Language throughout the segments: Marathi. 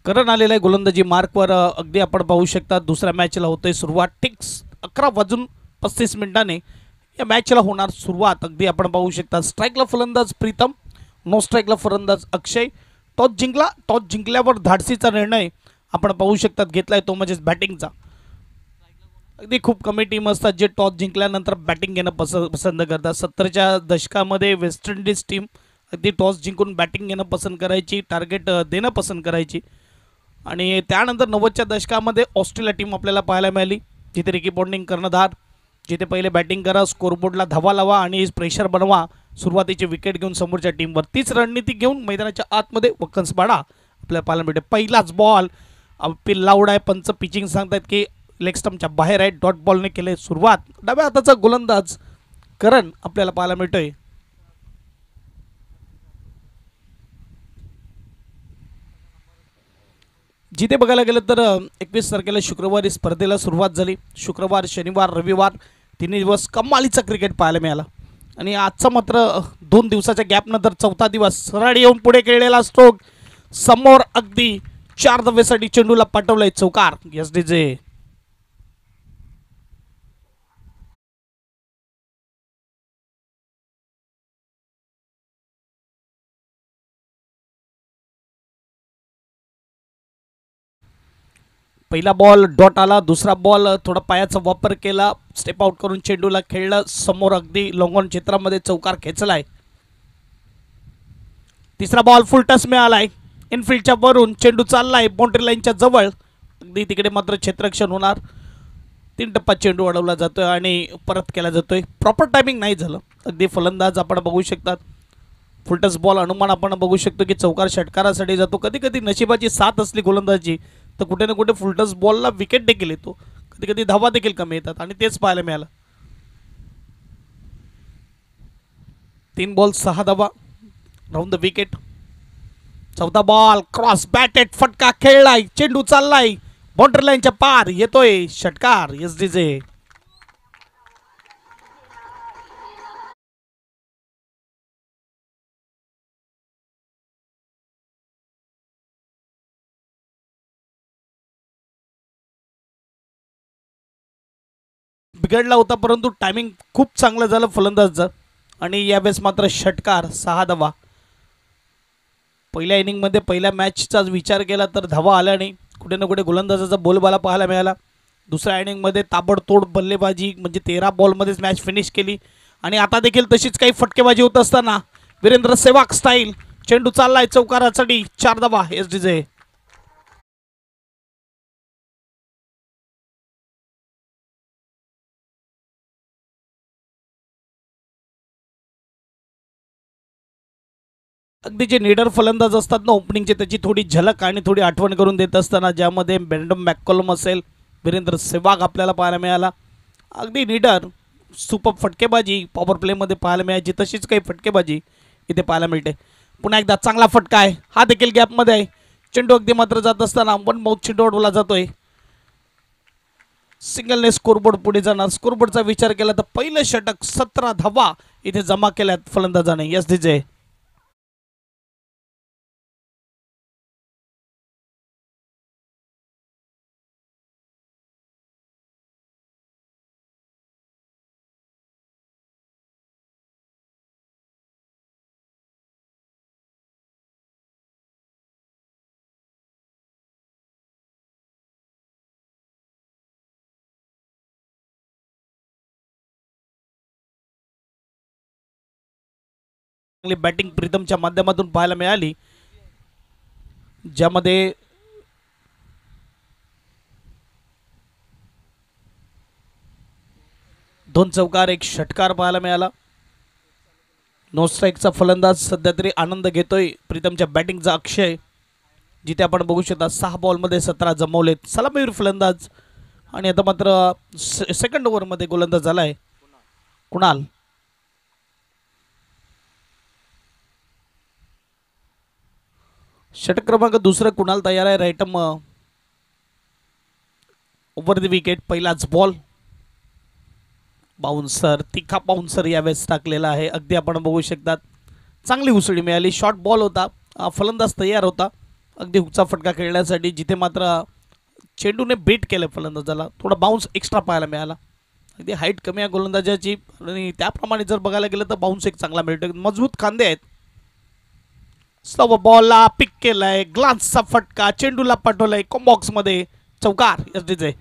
करण आलेला आहे गोलंदाजी मार्कवर। अगदी आपण पाहू शकता दुसऱ्या मॅचला होतोय सुरुवात। ठीक 11:35 या मॅचला होणार सुरुवात। अगदी आपण पाहू शकता स्ट्राईकला फलंदाज प्रीतम, नो स्ट्राईकला फलंदाज अक्षय। टॉस जिंकला, टॉस जिंकल्यावर धाडसीचा निर्णय आपण पाहू शकतात घेतलाय तो म्हणजे बॅटिंगचा। अगदी खूप कमी टीम असतात जे टॉस जिंकल्यानंतर बॅटिंग घेणं पसंत करतात। 70च्या दशकामध्ये वेस्ट इंडिज टीम अगदी टॉस जिंकून बॅटिंग घेणं पसंत करायची, टार्गेट देणं पसंत करायची। आणि त्यानंतर 90च्या दशकामध्ये ऑस्ट्रेलिया टीम आपल्याला पाहायला मिळाली जिथे रिकी पॉन्टिंग कर्णधार, जिथे पहिले बॅटिंग करा, स्कोरबोर्डला धावा लावा आणि प्रेशर बनवा, सुरुवातीची विकेट घेऊन समोरच्या टीमवर तीच रणनीती घेऊन मैदानाच्या आतमध्ये वक्कन्स पाडा आपल्याला पाहायला मिळते। पहिलाच बॉल पिल लाऊड आहे, पंच पिचिंग सांगतात की लेग स्टंपच्या बाहेर आहे, डॉट बॉलने केले सुरुवात। डाव्या हाताचा गोलंदाज करण आपल्याला पाहायला मिळतोय। जिथे बघायला गेलं तर 21 तारखेला शुक्रवारी स्पर्धेला सुरुवात झाली। शुक्रवार, शनिवार, रविवार तिन्ही दिवस कमालीचा क्रिकेट पाहायला मिळाला आणि आजचा मात्र 2 दिवसाच्या गॅपनंतर चौथा दिवस सरळ येऊन पुढे खेळलेला स्ट्रोक समोर अगदी 4 धावेसाठी चेंडूला पाठवलंय चौकार। एसडीजे पहिला बॉल डॉट आला, दुसरा बॉल थोडा पायाचा वापर केला, स्टेप आउट करून चेंडूला खेळलं समोर अगदी लॉंगॉन क्षेत्रामध्ये चौकार खेचलाय। तिसरा बॉल फुल टच मिळालाय, इनफिल्डच्या वरून चेंडू चाललाय बाउंड्री लाईनच्या जवळ, अगदी तिकडे मात्र क्षेत्ररक्षण होणार। 3 टप्पा चेंडू अडवला जातोय आणि परत केला जातोय। प्रॉपर टायमिंग नाही झालं, अगदी फलंदाज आपण बघू शकतात फुलटस बॉल अनुमान आपण बघू शकतो की चौकार षटकारासाठी जातो। कधी कधी नशिबाची साथ असली गोलंदाजी तर कुठे ना कुठे फुलटस बॉलला विकेट देखील येतो, कधी कधी धावा देखील कमी येतात आणि तेच पाहायला मिळालं। 3 बॉल 6 धावा, राऊंड द विकेट। चौथा बॉल क्रॉस बॅटेड फटका खेळलाय, चेंडू चाललाय बाउंड्री लाईनच्या पार, येतोय षटकार। एसडीजे बिघडला होता परंतु टायमिंग खूप चांगलं झालं फलंदाजचं आणि यावेळेस मात्र षटकार 6 धावा। पहिल्या इनिंगमध्ये पहिल्या मॅचचा विचार केला तर धावा आल्या नाही, कुठे ना कुठे गोलंदाजाचा बोलबाला पाहायला मिळाला। दुसऱ्या इनिंगमध्ये ताबडतोड बल्लेबाजी म्हणजे 13 बॉलमध्येच मॅच फिनिश केली आणि आता देखील तशीच काही फटकेबाजी होत असताना वीरेंद्र सेहवाग स्टाईल चेंडू चाललाय चौकारासाठी 4 धावा। एसडीजे अगदी जे निडर फलंदाज असतात ना ओपनिंगचे त्याची थोडी झलक आणि थोडी आठवण करून देत असताना ज्यामध्ये ब्रँडन मॅककलम असेल, वीरेंद्र सेहवाग आपल्याला पाहायला मिळाला। अगदी निडर सुपर फटकेबाजी पॉवर प्लेमध्ये पाहायला मिळायची, तशीच काही फटकेबाजी इथे पाहायला मिळते। पुन्हा एकदा चांगला फटका आहे, हा देखील गॅपमध्ये आहे, चेंडू अगदी मात्र जात असताना वन माउथ चेंडू अडवला जातोय। सिंगलने स्कोरबोर्ड पुढे जाणार। स्कोरबोर्डचा विचार केला तर पहिलं षटक 17 धावा इथे जमा केल्यात फलंदाजाने। एसडीजे बॅटिंग प्रीतमच्या माध्यमातून पाहायला मिळाली, ज्यामध्ये दोन चौकार एक षटकार पाहायला मिळाला। नो स्ट्राईकचा फलंदाज सध्या तरी आनंद घेतोय प्रीतमच्या बॅटिंगचा अक्षय, जिथे आपण बघू शकता 6 बॉलमध्ये 17 जमवलेत। सलामीवीर फलंदाज आणि आता मात्र सेकंड ओव्हरमध्ये गोलंदाज झालाय कुणाल। षटक क्रमांक दुसरा कुणाल तयार आहे, राईटम ओव्हर द विकेट। पहिलाच बॉल बाउन्सर, तिखा बाउन्सर यावेळेस टाकलेला आहे, अगदी आपण बघू शकतात चांगली उसळी मिळाली। शॉर्ट बॉल होता, फलंदाज तयार होता अगदी हुकचा फटका खेळण्यासाठी, जिथे मात्र चेंडूने बीट केलं फलंदाजाला, थोडा बाउन्स एक्स्ट्रा पाहायला मिळाला. अगदी हाईट कमी आहे गोलंदाजाची आणि त्याप्रमाणे जर बघायला गेलं तर बाउन्स एक चांगला मिळतो. मजबूत खांदे आहेत. स्लो बॉलला पिक केलाय, ग्लान्सचा फटका, चेंडूला पाठवलाय कॉम्बॉक्स मध्ये, चौकार एसडीचे.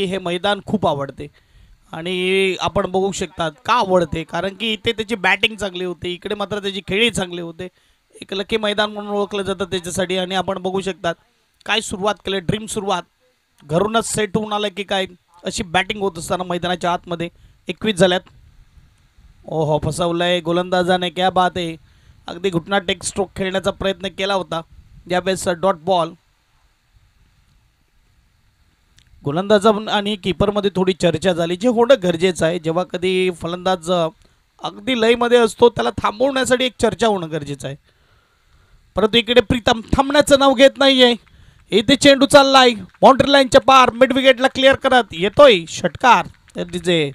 हे मैदान खूप आवडते आणि आपण बघू शकतात का आवडते, कारण की इथे त्याची बॅटिंग चांगली होती, इकडे मात्र त्याची खेळी चांगली होते. एक लकी मैदान म्हणून ओळखलं जातं त्याच्यासाठी. आणि आपण बघू शकतात काय सुरुवात केली, ड्रीम सुरुवात, घरूनच सेट होऊन आलं की काय अशी बॅटिंग होत असताना मैदानाच्या आतमध्ये 21 झाल्यात. ओहो, फसवलंय गोलंदाजाने, क्या बात आहे. अगदी घुटना टेक स्ट्रोक खेळण्याचा प्रयत्न केला होता, यावेळेस डॉट बॉल. गोलंदाज आणि कीपरमध्ये थोडी चर्चा झाली, जे होणं गरजेचं आहे. जेव्हा कधी फलंदाज अगदी लयमध्ये असतो त्याला थांबवण्यासाठी एक चर्चा होणं गरजेचं आहे. परंतु इकडे प्रीतम थांबण्याचं नाव घेत नाहीये. इथे चेंडू चाललाय बाउंड्री लाईनच्या पार, मिड विकेटला क्लिअर करत येतोय षटकार. डीजे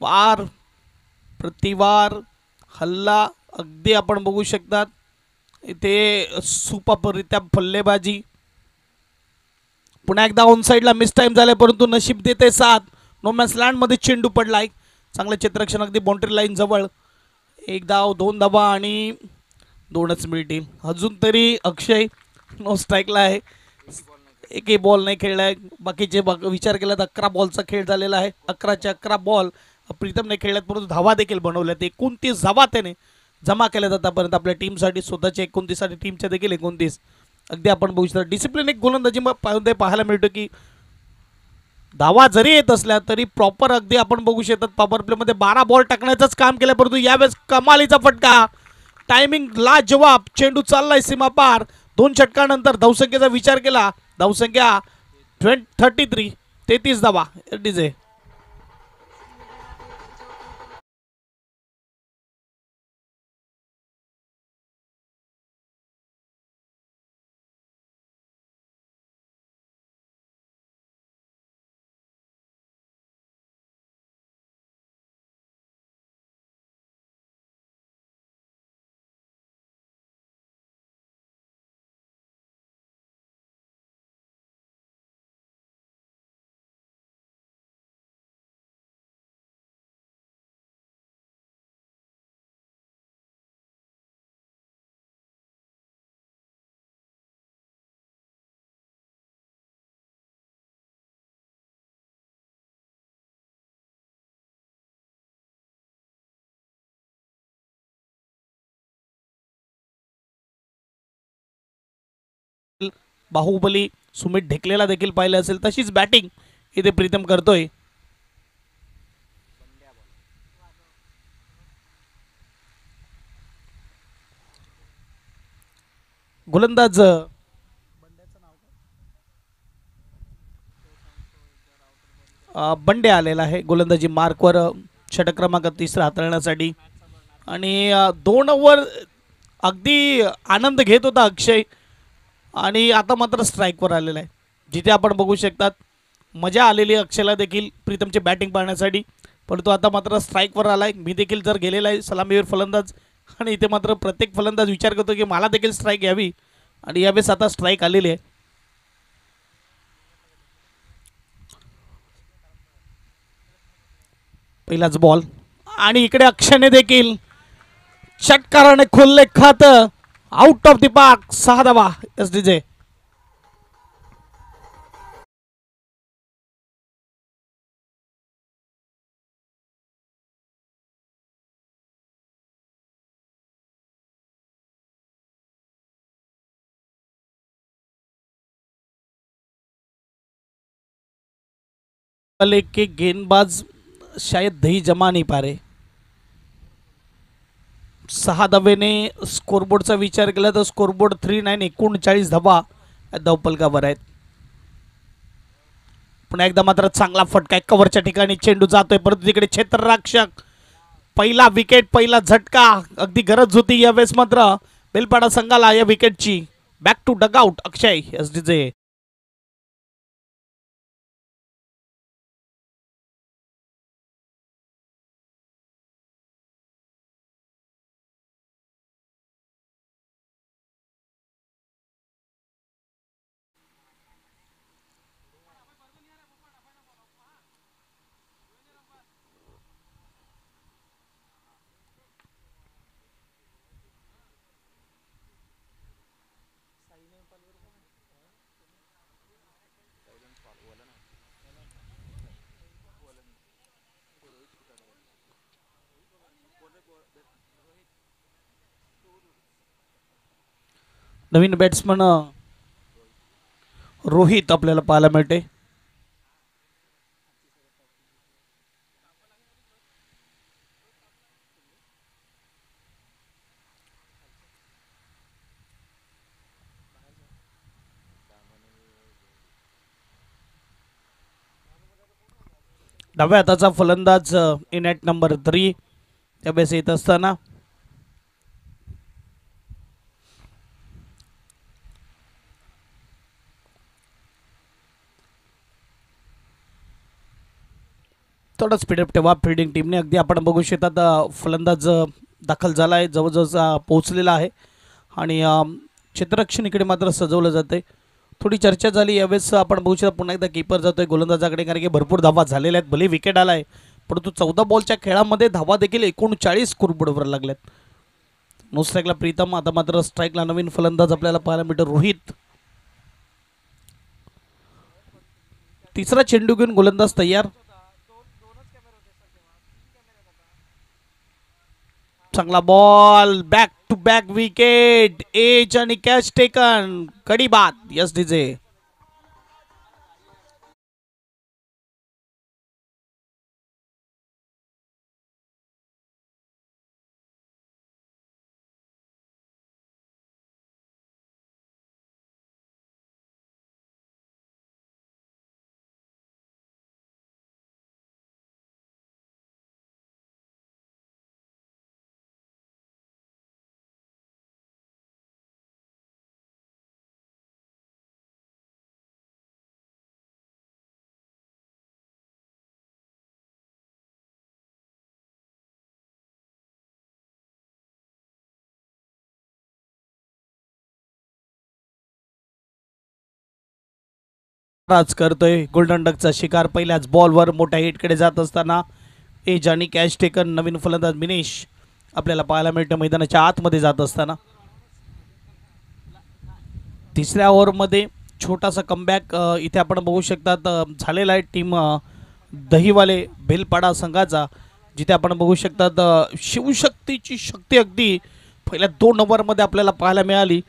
वार प्रतिवार हल्ला, अगदी आपण बघू शकतात इथे सुपररित्या फल्लेबाजी. पुन्हा एकदा ऑन साईडला मिस टाइम झालाय, परंतु नशीब देते साथ. नोमॅन्स लँडमध्ये चेंडू पडलाय, चांगलं क्षेत्ररक्षण अगदी बाउंड्री लाईन जवळ. एक धाव, दोन धावा आणि दोनच मिळतील. अजून तरी अक्षय नो स्ट्राईकला आहे, एकही बॉल नाही खेळलाय. बाकीचे विचार केला तर 11 बॉलचा खेळ झालेला आहे. 11च्या 11 बॉल प्रीतमने खेळल्यात, परंतु धावा देखील बनवल्यात. 29 धावा त्याने जमा केल्या जातापर्यंत आपल्या टीमसाठी, स्वतःच्या 29 आणि टीमच्या देखील 29. अगदी आपण बघू शकतो डिसिप्लिन एक गोलंदाजी पाहायला मिळतो की धावा जरी येत असल्या तरी प्रॉपर अगदी आपण बघू शकतात पॉवर प्लेमध्ये 12 बॉल टाकण्याचंच काम केलं. परंतु यावेळेस कमालीचा फटका, टायमिंग लाजवाब, चेंडू चाललाय सीमा पार. 2 षटकानंतर धावसंख्येचा विचार केला, धावसंख्या 33 धावा. डीजे बाहुबली सुमित ढेकलेला देखील पाहिलं असेल, तशीच बॅटिंग इथे प्रीतम करतोय. गोलंदाज बंडे आलेला आहे गोलंदाजी मार्कवर, षटक क्रमांक 3 हाताळण्यासाठी. आणि 2 ओव्हर अगदी आनंद घेत होता अक्षय, आणि आता मात्र स्ट्राईकवर आलेला आहे. जिथे आपण बघू शकतात मजा आलेली अक्षयला देखील प्रीतमची बॅटिंग पाहण्यासाठी, परंतु आता मात्र स्ट्राईकवर आलाय. मी देखील जर गेलेला आहे सलामीवीर फलंदाज, आणि इथे मात्र प्रत्येक फलंदाज विचार करतो की मला देखील स्ट्राईक यावी, आणि यावेळेस आता स्ट्राईक आलेली आहे. पहिलाच बॉल, आणि इकडे अक्षयने देखील षटकाराने खोलले खातं. आउट ऑफ द पार्क, 6 धावा. एसडीजे के गेंदबाज शायद दही जमा नहीं पा रहे. 6 धावेने स्कोरबोर्डचा विचार केला तर स्कोरबोर्ड 39 धावा या धावफलकावर आहेत. पुन्हा एकदा मात्र चांगला फटका आहे, कव्हरच्या ठिकाणी चेंडू जातोय परंतु तिकडे क्षेत्ररक्षक पहिला विकेट, पहिला झटका अगदी गरज होती यावेळेस मात्र बेलपाडा संघाला या विकेटची. Back to dugout Akshay SDJ. नवीन बॅट्समन रोहित आपल्याला पाहायला मिळते. डाव्या हाताचा फलंदाज इन ॲट नंबर 3 त्यावेळेस येत असताना थोडा स्पीडअप ठेवा फिल्डिंग टीमने. अगदी आपण बघू शकतात फलंदाज दाखल झाला आहे, जवळजवळ पोहोचलेला आहे आणि क्षेत्ररक्षण इकडे मात्र सजवलं जाते. थोडी चर्चा झाली यावेळेस आपण बघू शकता पुन्हा एकदा कीपर जातोय गोलंदाजाकडे, कारण की भरपूर धावा झालेल्या आहेत. भले विकेट आला आहे परंतु 14 बॉलच्या खेळामध्ये धावा देखील 39 स्कोरबोर्डवर लागल्यात. नो स्ट्राईकला प्रीतम, आता मात्र स्ट्राईकला नवीन फलंदाज आपल्याला पाहायला मिळतो रोहित. तिसरा चेंडू घेऊन गोलंदाज तयार. चांगला ball, back to back wicket, edge आणि कॅच टेकन, कडी बाद यस डीजे. राज करतोय गोल्डन डकचा शिकार. पहिल्याच बॉलवर मोठ्या हिटकडे जात असताना एज आणि कॅच टेकन नवीन फलंदाज मिनेश आपल्याला पाहायला मिळतं मैदानाच्या आतमध्ये जात असताना. तिसऱ्या ओव्हरमध्ये छोटासा कमबॅक इथे आपण बघू शकतात झालेला आहे टीम दहीवाले बेलपाडा संघाचा, जिथे आपण बघू शकतात शिवशक्तीची शक्ती अगदी पहिल्या 2 ओव्हरमध्ये आपल्याला पाहायला मिळाली.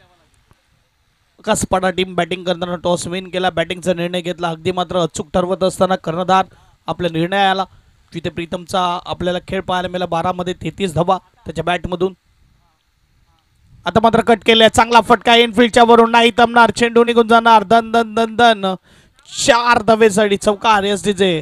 कसपाडा टीम बॅटिंग करताना टॉस विन केला, बॅटिंगचा निर्णय घेतला. अगदी मात्र अचूक ठरवत असताना कर्णधार आपल्या निर्णयाला, जिथे प्रीतमचा आपल्याला खेळ पाहायला मिळाला 12 मध्ये 33 धावा त्याच्या बॅटमधून. आता मात्र कट केले, चांगला फटका इनफिल्डच्या वरून नाही थांबणार, चेंडू निघून जाणार. दन दन दन दन 4 धावेसाठी चौकार एस डीजे.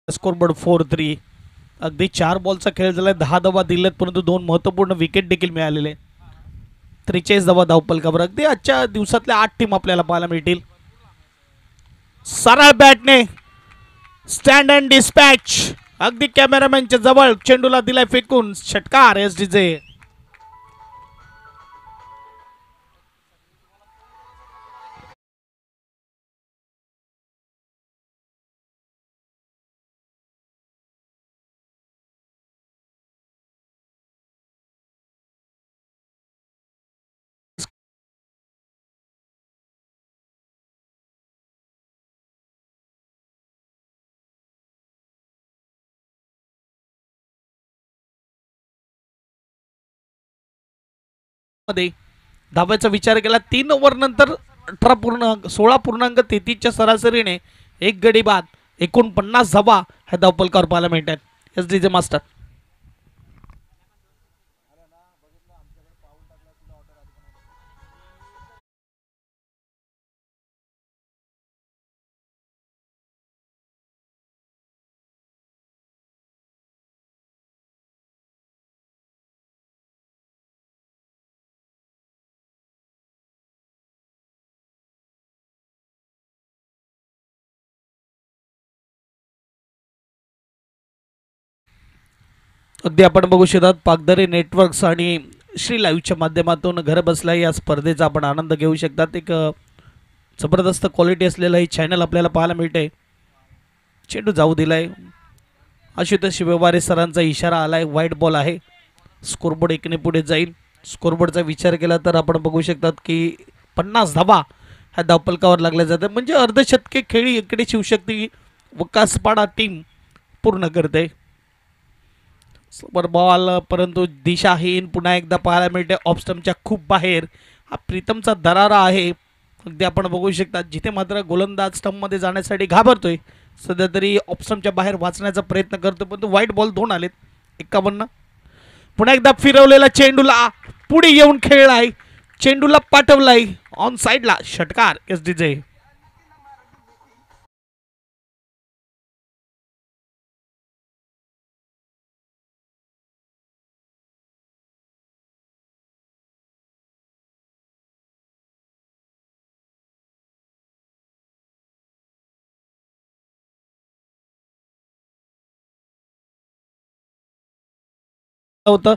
स्कोरबोर्ड 4-3. अगदी 4 बॉलचा खेळ झाला, 10 धावा दिलेत परंतु 2 महत्त्वपूर्ण विकेट देखील मिळालेले. 43 धावा धावपलकावर. अगदी आजच्या दिवसातल्या 8 टीम आपल्याला पाहायला मिळतील. सरळ बॅटने स्टँड अँड डिस्पॅच अगदी कॅमेरामॅनच्या जवळ चेंडूला दिलाय फेकून, षटकार एस डीजे. मध्ये धाब्याचा विचार केला 3 ओव्हर नंतर 16.33च्या सरासरीने एक गडी बाद 49 धावा ह्या धावफलकावर पाहायला मिळतात एसडीजे मास्टर. अगदी आपण बघू शकतात पागदरे नेटवर्क्स आणि श्री लाईव्हच्या माध्यमातून घर बसल्या या स्पर्धेचा आपण आनंद घेऊ शकतात. एक जबरदस्त क्वालिटी असलेलं हे चॅनल आपल्याला पाहायला मिळते. चेंडू जाऊ दिलाय, आशुतोष व्यवहारे सरांचा इशारा आलाय, वाईट बॉल आहे. स्कोरबोर्ड एकने पुढे जाईल. स्कोरबोर्डचा विचार केला तर आपण बघू शकतात की 50 धावा ह्या धावफलकावर लागल्या जातात. म्हणजे अर्धशतके खेळी इकडे शिवशक्ती वकासपाडा टीम पूर्ण करते. बॉल परंतु दिशाहीन पुन्हा एकदा पाहायला मिळते ऑफस्टम्पच्या खूप बाहेर. हा प्रीतमचा दरारा आहे. अगदी आपण बघू शकता जिथे मात्र गोलंदाज स्टंपमध्ये जाण्यासाठी घाबरतोय, सध्या तरी ऑफस्टम्पच्या बाहेर वाचण्याचा प्रयत्न करतो, पण वाईट बॉल 2 आलेत. 51. पुन्हा एकदा फिरवलेला चेंडूला पुढे येऊन खेळलाय, चेंडूला पाठवलाय ऑन साइडला, षटकार एसडीजे. होतं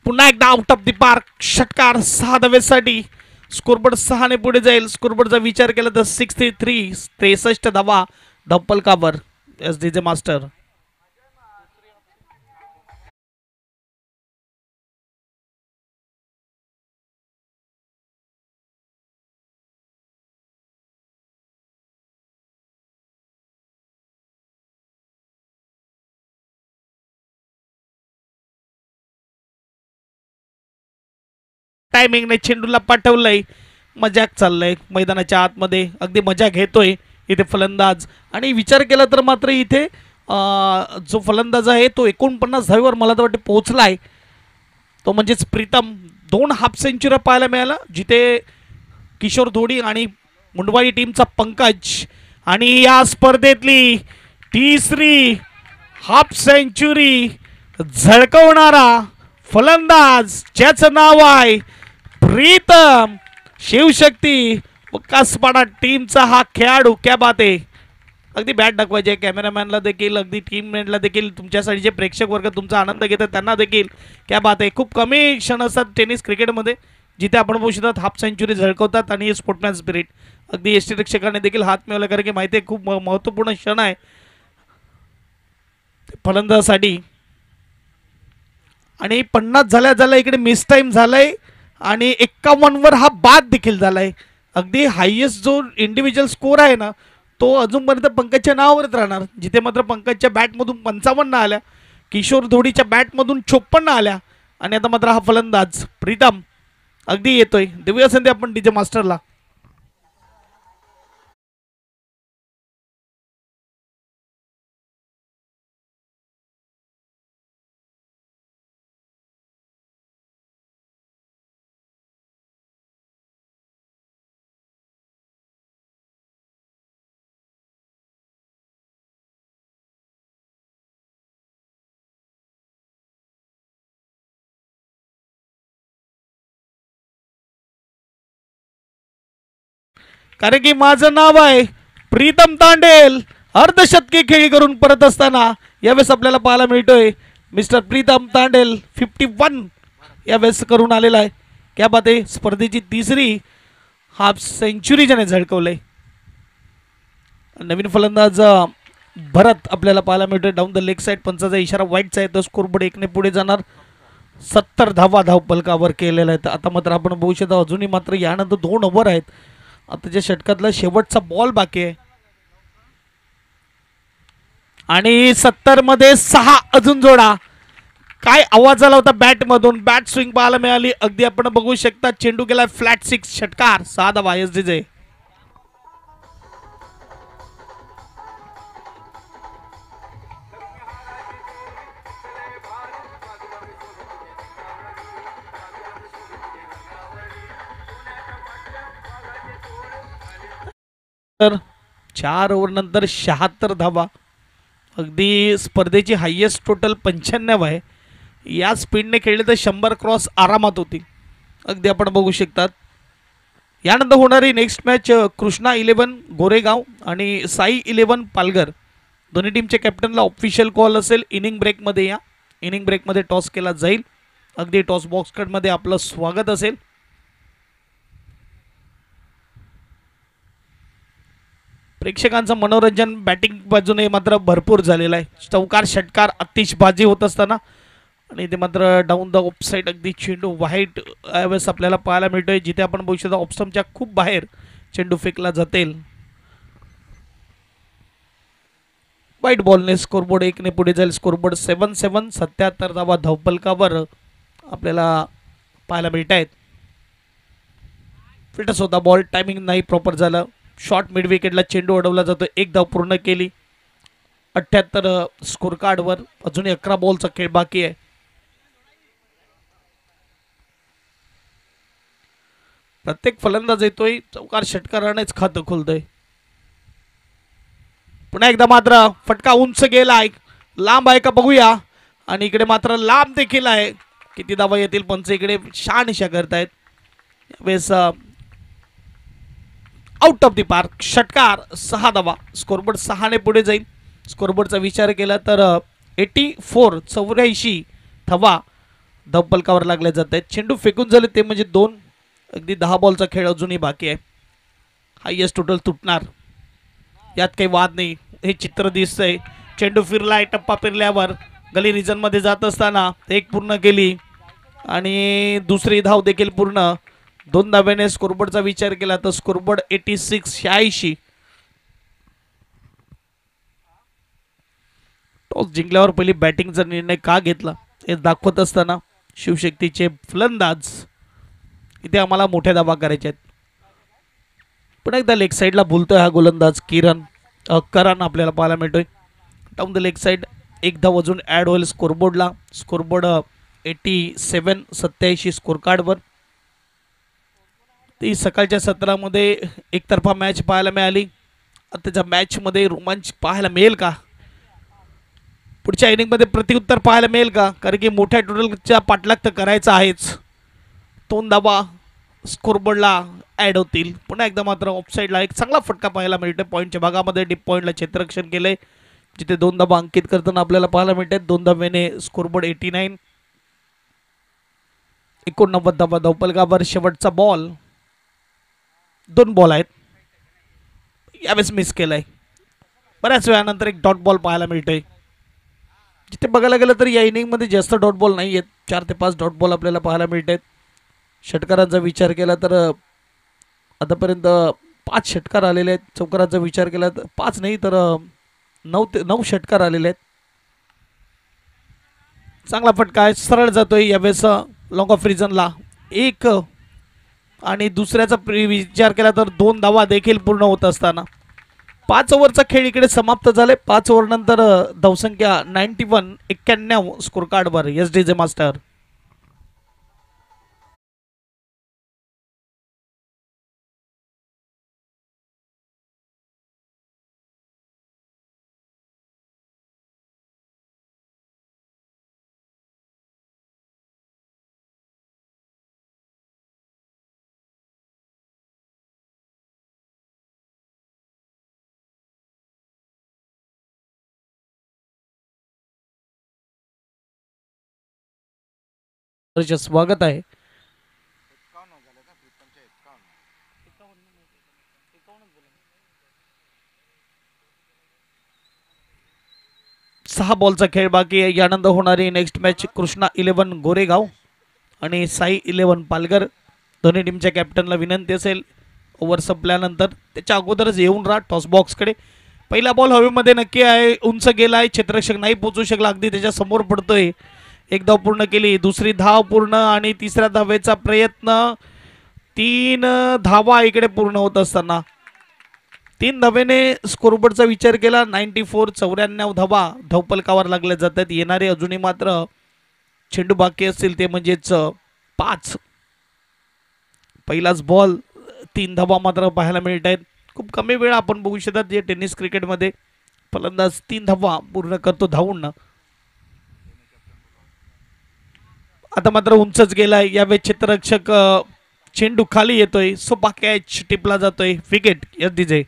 पुन्हा एकदा आउट ऑफ द पार्क, षटकार 6 धावेसाठी. स्कोरबोर्ड 6 ने पुढे जाईल. स्कोरबोर्डचा विचार केला तर 63 63 धावा धावफलकावर एसडीजे मास्टर. टायमिंगने चेंडूला पाठवलंय, मजाक चाललंय मैदानाच्या आतमध्ये, अगदी मजा घेतोय इथे फलंदाज. आणि विचार केला तर मात्र इथे जो फलंदाज आहे तो 49 धावेवर मला तर वाटते पोहोचलाय, तो म्हणजेच प्रीतम. 2 हाफ सेंचुरी पाहायला मिळाला, जिथे किशोर धोडी आणि मुंडवाई टीमचा पंकज. आणि या स्पर्धेतली तिसरी हाफ सेंचुरी झळकवणारा फलंदाज ज्याचं नाव आहे प्रीतम. शिवशक्ती वकासपाडा टीमचा हा खेळाडू. क्या बात आहे. अगदी बॅट दाखवायचे कॅमेरामॅनला देखील, अगदी टीममेटला देखील, तुमच्यासाठी जे प्रेक्षक वर्ग तुमचा आनंद घेतात त्यांना देखील. क्या बात आहे. खूप कमी क्षण असतात टेनिस क्रिकेटमध्ये जिथे आपण बघू शकतात हाफ सेंचुरी झळकवतात आणि स्पोर्टमॅन स्पिरिट. अगदी एसटी रक्षकाने देखील हात मिळवला, कारण की माहिती आहे खूप महत्त्वपूर्ण क्षण आहे फलंदाजासाठी. आणि 50 झाल्या इकडे मिस टाइम झालाय आणि 51 वर हा बाद देखील झालाय. अगदी हायेस्ट जो इंडिव्हिज्युअल स्कोर आहे ना तो अजूनपर्यंत पंकजच्या नावावरच राहणार, जिथे मात्र पंकजच्या बॅटमधून 55 आल्या, किशोर धोडीच्या बॅटमधून 54 आल्या. आणि आता मात्र हा फलंदाज प्रीतम अगदी येतोय. देऊया संधी आपण डीजे मास्टरला. कारण की माझं नाव आहे प्रीतम तांडेल. अर्धशतकी खेळी करून परत असताना यावेळेस आपल्याला पाहायला मिळतोय मिस्टर प्रीतम तांडेल 51 यावेळेस करून आलेला आहे. क्या बात आहे. स्पर्धेची तिसरी हाफ सेंचुरी ज्याने झळकवलंय. नवीन फलंदाज भरत आपल्याला पाहायला मिळतोय डाऊन द लेग साइड. पंचाचा इशारा वाईटचा आहे, तर स्कोरबोर्ड 1 ने पुढे जाणार. 70 धावा धावफलकावर केलेला आहे. आता मात्र आपण बघू शकता अजूनही मात्र यानंतर 2 ओव्हर आहेत. आताच्या षटकातला शेवटचा बॉल बाकी आहे आणि 70 मध्ये 6 अजून जोडा. काय आवाज आला होता बॅट मधून, बॅट स्विंग पाहायला मिळाली. अगदी आपण बघू शकता चेंडू गेला फ्लॅट 6 षटकार 6 धावा एसडीजे. तर 4 ओव्हर नंतर 76 धावा, अगदी स्पर्धेची हायेस्ट टोटल 95 आहे. या स्पीडने खेळले तर 100 क्रॉस आरामात होतील. अगदी आपण बघू शकतात. यानंतर होणारी नेक्स्ट मॅच कृष्णा 11 गोरेगाव आणि साई 11 पालघर. दोन्ही टीमच्या कॅप्टनला ऑफिशियल कॉल असेल. इनिंग ब्रेकमध्ये या, इनिंग ब्रेकमध्ये टॉस केला जाईल. अगदी टॉस बॉक्स कडमध्ये आपलं स्वागत असेल. प्रेक्षकांचं मनोरंजन बॅटिंग बाजूने मात्र भरपूर झालेलं आहे. चौकार षटकार आतिषबाजी होत असताना आणि ते मात्र डाऊन द ऑफ साईड अगदी चेंडू व्हाईट यावेळेस आपल्याला पाहायला मिळतोय. जिथे आपण बघू शकतो ऑफस्टमच्या खूप बाहेर चेंडू फेकला जातील. वाईट बॉलने स्कोरबोर्ड 1 ने पुढे जाईल. स्कोरबोर्ड 7-7 77 धावा धावपलकावर आपल्याला पाहायला मिळत आहेत. फिटच होता बॉल, टायमिंग नाही प्रॉपर झालं. शॉर्ट मिड विकेटला चेंडू अडवला जातो. 1 धाव पूर्ण केली. 78 स्कोर कार्डवर. अजूनही 11 बॉलचा खेळ बाकी आहे. प्रत्येक फलंदाज येतोय चौकार षटकारानेच खातं खोलतोय. पुन्हा एकदा मात्र फटका उंच गेलाय, लांब आहे का बघूया. आणि इकडे मात्र लांब देखील आहे. किती धावा येतील पंच इकडे शहानिशा करतायत. यावेळेस आउट ऑफ द पार्क, षटकार 6 धावा. स्कोरबोर्ड 6 ने पुढे जाईल. स्कोरबोर्डचा विचार केला तर 84 धावा धावपलकावर लागले जात आहेत. चेंडू फेकून झाले ते म्हणजे 2. अगदी 10 बॉलचा खेळ अजूनही बाकी आहे. हायेस्ट टोटल तुटणार, यात काही वाद नाही. हे चित्र दिसतंय. चेंडू फिरलाय, टप्पा फिरल्यावर गली रिजन मध्ये जात असताना 1 पूर्ण केली आणि दुसरी धाव देखील पूर्ण. 2 धाव्याने स्कोरबोर्डचा विचार केला तर स्कोरबोर्ड 86. टॉस जिंकल्यावर पहिली बॅटिंगचा निर्णय का घेतला हे दाखवत असताना शिवशक्तीचे फलंदाज इथे आम्हाला मोठ्या धावा करायच्या आहेत. पण एकदा लेग साईडला बोलतोय हा गोलंदाज करण आपल्याला पाहायला मिळतोय. डाऊन द लेग साईड 1 धाव अजून ॲड होईल स्कोरबोर्डला. स्कोरबोर्ड 87 स्कोर कार्डवर. ती सकाळच्या सत्रामध्ये एकतर्फा मॅच पाहायला मिळाली. त्याच्या मॅचमध्ये रोमांच पाहायला मिळेल का? पुढच्या इनिंगमध्ये प्रतिउत्तर पाहायला मिळेल का? कारण की मोठ्या टोटलच्या पाठलाग तर करायचा आहेच. 2 धावा स्कोरबोर्डला ॲड होतील. पुन्हा एकदा मात्र ऑफसाईडला एक चांगला फटका पाहायला मिळतोय. पॉईंटच्या भागामध्ये डीप पॉईंटला क्षेत्ररक्षण केलंय, जिथे 2 धावा अंकित करताना आपल्याला पाहायला मिळतात. 2 धाव्याने स्कोरबोर्ड 89. 89 धावा धावपलकावर. शेवटचा बॉल, 2 बॉल आहेत. यावेळेस मिस केलाय. बऱ्याच वेळानंतर एक डॉट बॉल पाहायला मिळतोय. जिथे बघायला गेलं तर या इनिंगमध्ये जास्त डॉट बॉल नाही आहेत. 4 ते 5 डॉट बॉल आपल्याला पाहायला मिळत आहेत. षटकारांचा विचार केला तर आतापर्यंत 5 षटकार आलेले आहेत. चौकारांचा विचार केला तर 5 नाही तर 9 षटकार आलेले आहेत. चांगला फटका आहे, सरळ जातोय. यावेळेस लॉंग ऑफ रिजनला 1 आणि दुसऱ्याचा विचार केला तर 2 धावा देखील पूर्ण होत असताना 5 ओव्हरचा खेळ इकडे समाप्त झाले. 5 ओव्हर नंतर धावसंख्या 91 स्कोर कार्डवर एसडीजे मास्टर. स्वागत आहे. सहा बॉलचा खेळ बाकी आहे. यानंतर होणारी नेक्स्ट मॅच कृष्णा 11 गोरेगाव आणि साई 11 पालघर. दोन्ही टीमच्या कॅप्टनला विनंती असेल ओव्हर संपल्यानंतर त्याच्या अगोदरच येऊन राहा टॉस बॉक्सकडे. पहिला बॉल हवेमध्ये नक्की आहे, उंच गेलाय, क्षेत्ररक्षक नाही पोहोचू शकला, अगदी त्याच्या समोर पडतोय. एक धाव पूर्ण केली, दुसरी धाव पूर्ण आणि तिसऱ्या धावेचा प्रयत्न. 3 धावा इकडे पूर्ण होत असताना 3 धावेने स्कोरबोर्डचा विचार केला. 94 94 धावा धावपलकावर लागल्या जातात. येणारे अजूनही मात्र चेंडू बाकी असतील ते म्हणजेच 5. पहिलाच बॉल 3 धावा मात्र पाहायला मिळत आहेत. खूप कमी वेळा आपण बघू शकतात जे टेनिस क्रिकेटमध्ये फलंदाज 3 धावा पूर्ण करतो धावून. आता मात्र उंचच गेलाय यावेळी क्षेत्ररक्षक. चेंडू खाली येतोय, सोपा कॅच टिपला जातोय, wicket. Yes DJ.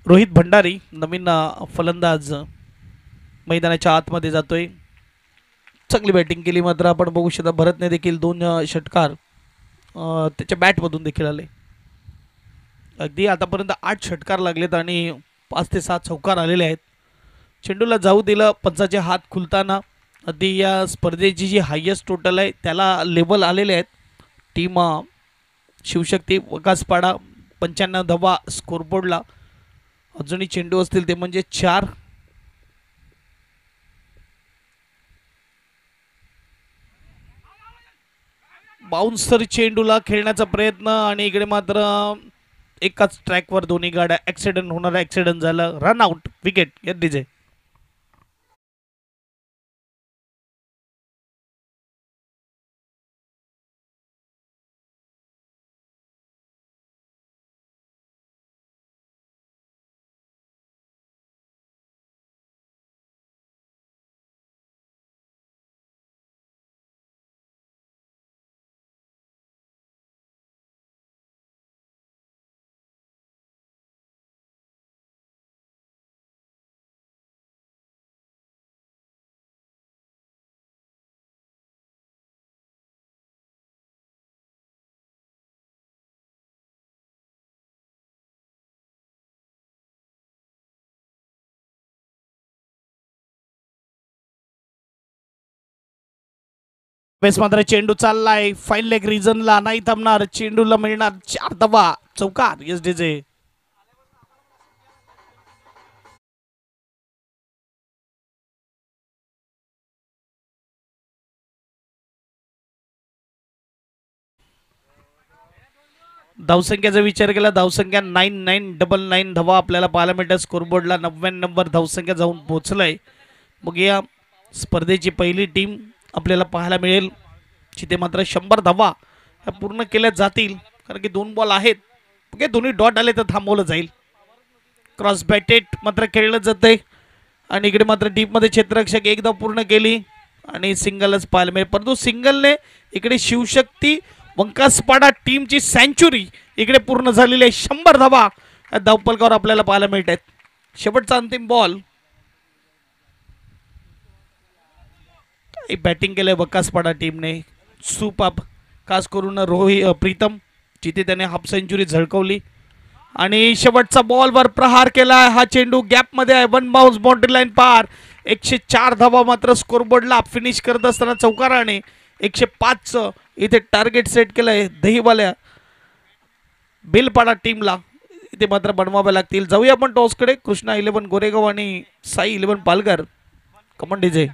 Rohit Bhandari नवीन फलंदाज मैदानाच्या आतमध्ये जातोय. चांगली बॅटिंग केली मात्र आपण बघू शकता भरतने देखील 2 षटकार त्याच्या बॅटमधून देखील आले. अगदी आतापर्यंत 8 षटकार लागलेत आणि 5 ते 6 चौकार आलेले आहेत. चेंडूला जाऊ दिलं, पंचाचे हात खुलताना. अगदी या स्पर्धेची जी हायेस्ट टोटल आहे त्याला लेवल आलेले आहेत. टीम शिवशक्ती वकासपाडा 95 धावा स्कोरबोर्डला. अजूनही चेंडू असतील ते म्हणजे 4. बाउन्सर चेंडूला खेळण्याचा प्रयत्न आणि इकडे मात्र एकाच ट्रॅकवर दोन्ही गाड्या ॲक्सिडेंट होणार. ॲक्सिडेंट झालं, run out, wicket. Yes DJ. Base मात्र चेंडू चाललाय फाईन लेग रिजनला, नाही थांबणार. चेंडूला मिळणार 4 धावा, चौकार. Yes DJ. धावसंख्येचा विचार केला, धावसंख्या 9999 धावा आपल्याला पाहायला मिळतात. स्कोरबोर्डला 99 नंबर धावसंख्या जाऊन पोहोचलंय. मग या स्पर्धेची पहिली टीम आपल्याला पाहायला मिळेल जिथे मात्र 100 धावा ह्या पूर्ण केल्या जातील. कारण की 2 बॉल आहेत, ओके, दोन्ही डॉट आले तर थांबवलं जाईल. क्रॉस बॅटेड मात्र खेळलं जातंय आणि इकडे मात्र डीपमध्ये क्षेत्ररक्षक 1 धाव पूर्ण केली आणि सिंगलच पाहायला मिळेल. परंतु सिंगलने इकडे शिवशक्ती वंकासपाडा टीमची सेंचुरी इकडे पूर्ण झालेली आहे. 100 धावा या धावपलकावर आपल्याला पाहायला मिळत आहेत. शेवटचा अंतिम बॉल. बॅटिंग केलंय वकासपाडा टीमने सुपर, खास करून प्रीतम जिथे त्याने हाफ सेंचुरी झळकवली. आणि शेवटचा बॉलवर प्रहार केलाय. हा चेंडू गॅपमध्ये आहे, 1 बाउन्स, बाउंड्री लाईन पार. 104 धावा मात्र स्कोरबोर्डला फिनिश करत असताना चौकाराने 105चं इथे टार्गेट सेट केलंय दहीवाल्या बेलपाडा टीमला. इथे मात्र बनवावे लागतील. जाऊया आपण टॉसकडे. कृष्णा 11 गोरेगाव आणि साई 11 पालघर. कमन डीजे.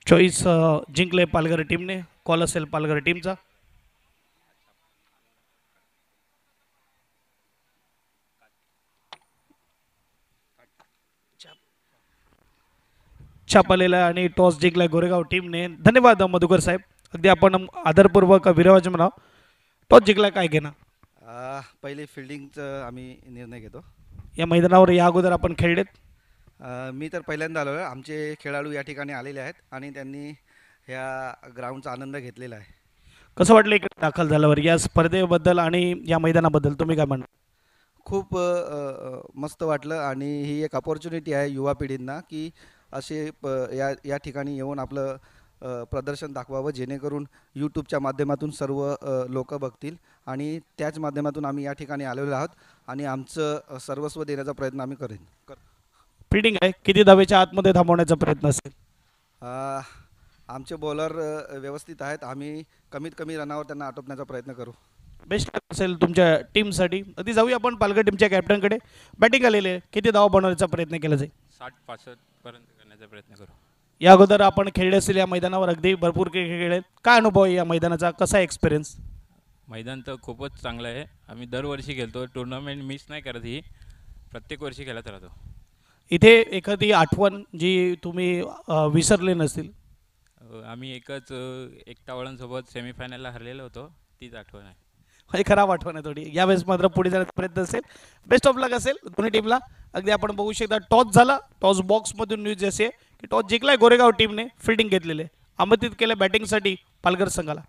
चॉईस जिंकले पालघर टीमने. कॉल असेल पालघर टीमचा. छाप आलेला आणि टॉस जिंकला गोरेगाव टीमने. धन्यवाद मधुकर साहेब. अगदी आपण आदरपूर्वक विराज म्हणा. टॉस जिंकला काय घेणं. पहिले फिल्डिंगचं आम्ही निर्णय घेतो. या मैदानावर या अगोदर आपण खेळलेत. मी तर पहिल्यांदा आलो आहे. आमचे खेळाडू या ठिकाणी आलेले आहेत आणि त्यांनी ह्या ग्राउंडचा आनंद घेतलेला आहे. कसं वाटलं इकडे दाखल झाल्यावर या स्पर्धेबद्दल आणि या मैदानाबद्दल तुम्ही काय म्हणता. खूप मस्त वाटलं आणि ही एक अपॉर्च्युनिटी आहे युवा पिढींना की असे या ठिकाणी येऊन आपलं प्रदर्शन दाखवावं, जेणेकरून यूट्यूबच्या माध्यमातून सर्व लोक बघतील आणि त्याच माध्यमातून आम्ही या ठिकाणी आलेलो आहोत आणि आमचं सर्वस्व देण्याचा प्रयत्न आम्ही करेन. फिल्डिंग आहे, किती धावेच्या आतमध्ये थांबवण्याचा प्रयत्न असेल. आमचे बॉलर व्यवस्थित आहेत. आम्ही कमीत कमी रनावर त्यांना आटोपण्याचा प्रयत्न करू. बेस्ट असेल तुमच्या टीमसाठी. अगदी जाऊया आपण पालघर टीमच्या कॅप्टनकडे. बॅटिंग आलेले किती धावा बनवण्याचा प्रयत्न केला जाईल. 60-65 पर्यंत करण्याचा प्रयत्न करू. या अगोदर आपण खेळले असेल या मैदानावर. अगदी भरपूर खेळ. काय अनुभव आहे या मैदानाचा, कसा एक्सपिरियन्स. मैदान तर खूपच चांगलं आहे. आम्ही दरवर्षी खेळतो. टुर्नामेंट मिस नाही करत. ही प्रत्येक वर्षी खेळत राहतो. इथे एखादी आठवण जी तुम्ही विसरले नसतील. आम्ही एकटावळांसोबत सेमीफायनलला हरलेलो होतो. तीच आठवण आहे. हे खराब आठवण आहे थोडी. यावेळेस मात्र पुढे जाण्याचा प्रयत्न असेल. बेस्ट ऑफ लक असेल दोन्ही टीमला. अगदी आपण बघू शकता टॉस झाला. टॉस बॉक्समधून न्यूज असे आहे की टॉस जिंकलाय गोरेगाव टीमने. फिल्डिंग घेतलेले आमंत्रित केलं बॅटिंगसाठी पालघर संघाला.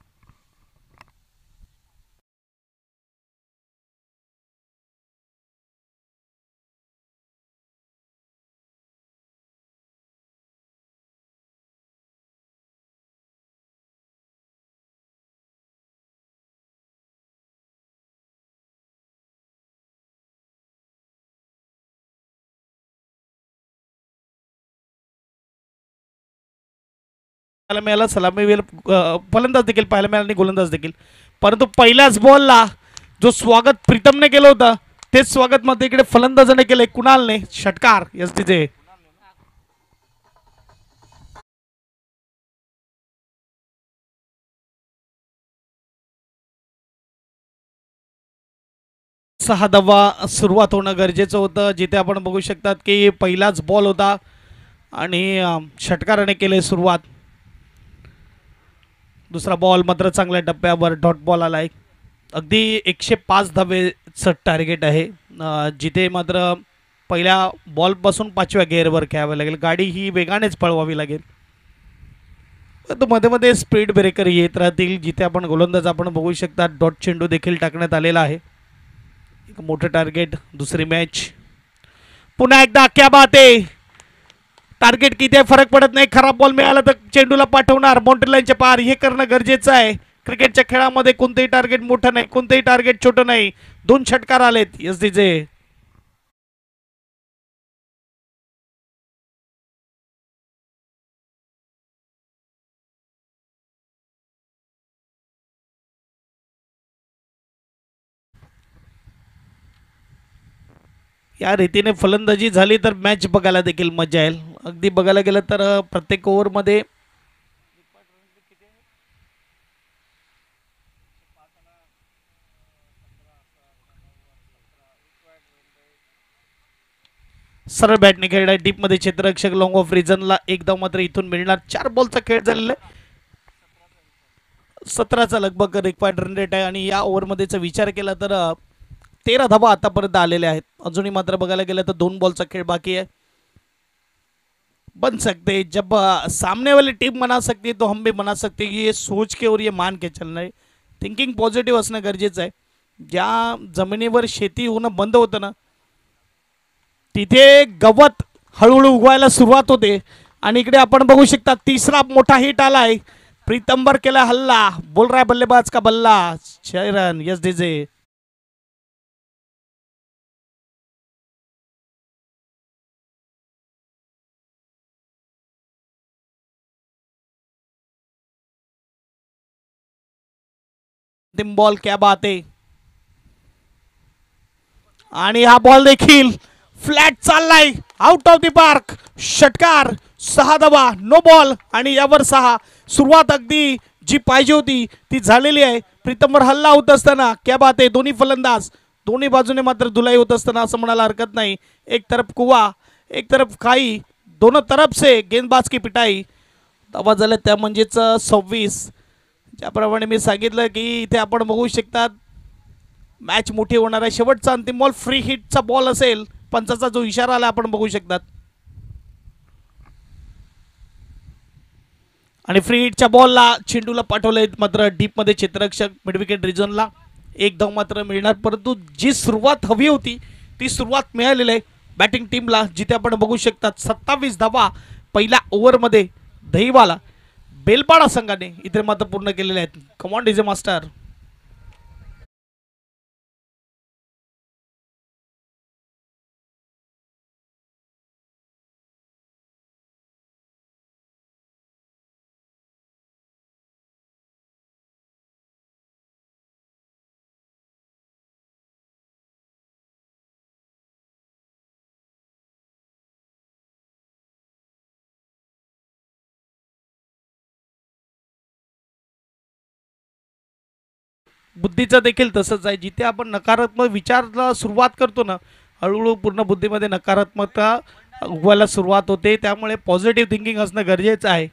मिळाला सलामी फलंदाज देखील पाहायला मिळाला आणि गोलंदाज देखील. परंतु पहिल्याच बॉलला जो स्वागत प्रीतमने केलं होतं तेच स्वागत मध्ये इकडे फलंदाजाने केले कुणालने. षटकार एसटीचे. सहा धावा सुरुवात होणं गरजेचं होतं. जिथे आपण बघू शकतात की पहिलाच बॉल होता आणि षटकाराने केले सुरुवात. दुसरा बॉल मात्र चांगल्या टप्प्यावर डॉट बॉल आलाय. अगदी 105 धावेचं टार्गेट आहे. जिथे मात्र पहिल्या बॉलपासून 5व्या गेअरवर खेळावं लागेल. गाडी ही वेगानेच पळवावी लागेल. तर मध्ये मध्ये स्पीड ब्रेकर येत राहतील. जिथे आपण गोलंदाज आपण बघू शकता डॉट चेंडू देखील टाकण्यात आलेला आहे. एक मोठं टार्गेट. दुसरी मॅच पुन्हा एकदा. क्या बात आहे. टार्गेट किती फरक पडत नाही. खराब बॉल मिळाला तर चेंडूला पाठवणार बाउंड्री लाईनच्या पार. हे करणं गरजेचं आहे. क्रिकेटच्या खेळामध्ये कोणतेही टार्गेट मोठं नाही, कोणतेही टार्गेट छोटं नाही. 2 षटकार आलेत एसडीचे. या रीतीने फलंदाजी झाली तर मॅच बघायला देखील मजा येईल. अगदी बघायला गेलं तर प्रत्येक ओव्हरमध्ये सरळ बॅटने खेळला. डीपमध्ये क्षेत्ररक्षक लॉंग ऑफ रिजनला एकदा मात्र इथून मिळणार. 4 बॉलचा खेळ झालेला आहे. 17चा लगभग रिक्वायर्ड रन रेट आहे आणि या ओव्हरमध्येचा विचार केला तर 13 धावा आतापर्यंत आलेल्या आहेत. अजूनही मात्र बघायला गेलं तर 2 बॉलचा खेळ बाकी है. बन सकते जब सामने वाली टीम बना सकती है तो हम भी बना सकते हैं. ये सोच के और ये मान के चलना है. थिंकिंग पॉझिटिव्ह असणं गरजेचं आहे. ज्या जमिनीवर शेती होणं बंद होतं ना तिथे गवत हळूहळू उगवायला सुरुवात होते. आणि इकडे आपण बघू शकता तिसरा मोठा हिट आलाय. प्रीतमवर केला हल्ला. बोल रहा है बल्लेबाज का बल्ला. 6 रन. Yes DJ. बॉल क्या बात आहे. आणि हा बॉल देखील फ्लॅट चाललाय. Out of the park. षटकार. 6 धावा, नो बॉल आणि यावर 6. सुरुवात अगदी जी पाहिजे होती ती झालेली आहे. प्रीतमवर हल्ला होत असताना क्या बात आहे. दोन्ही फलंदाज दोन्ही बाजूने मात्र धुलाई होत असताना असं म्हणायला हरकत नाही. एक तरफ कुवा एक तरफ खाई, दोनों तरफ से गेंदबाज की पिटाई. धावा झाल्या त्या म्हणजेच 26. ज्याप्रमाणे मी सांगितलं की इथे आपण बघू शकतात मॅच मोठी होणार आहे. शेवटचा अंतिम बॉल फ्री हिटचा बॉल असेल. पंचाचा जो इशारा आला आपण बघू शकतात. आणि फ्री हिटच्या बॉलला चेंडूला पाठवलंय मात्र डीपमध्ये क्षेत्ररक्षक मिड विकेट रिजनला. एक धाव मात्र मिळणार, परंतु जी सुरुवात हवी होती ती सुरुवात मिळालेली आहे बॅटिंग टीमला, जिथे आपण बघू शकतात 27 धावा पहिल्या ओव्हरमध्ये दहिवाला बेलपाडा संघाने इथे मात्र पूर्ण केलेले आहेत. Come on DJ master. बुद्धीचं देखील तसंच आहे. जिथे आपण नकारात्मक विचाराला सुरुवात करतो ना, हळूहळू पूर्ण बुद्धीमध्ये नकारात्मकता उगवायला सुरुवात होते. त्यामुळे पॉझिटिव्ह थिंकिंग असणं गरजेचं आहे.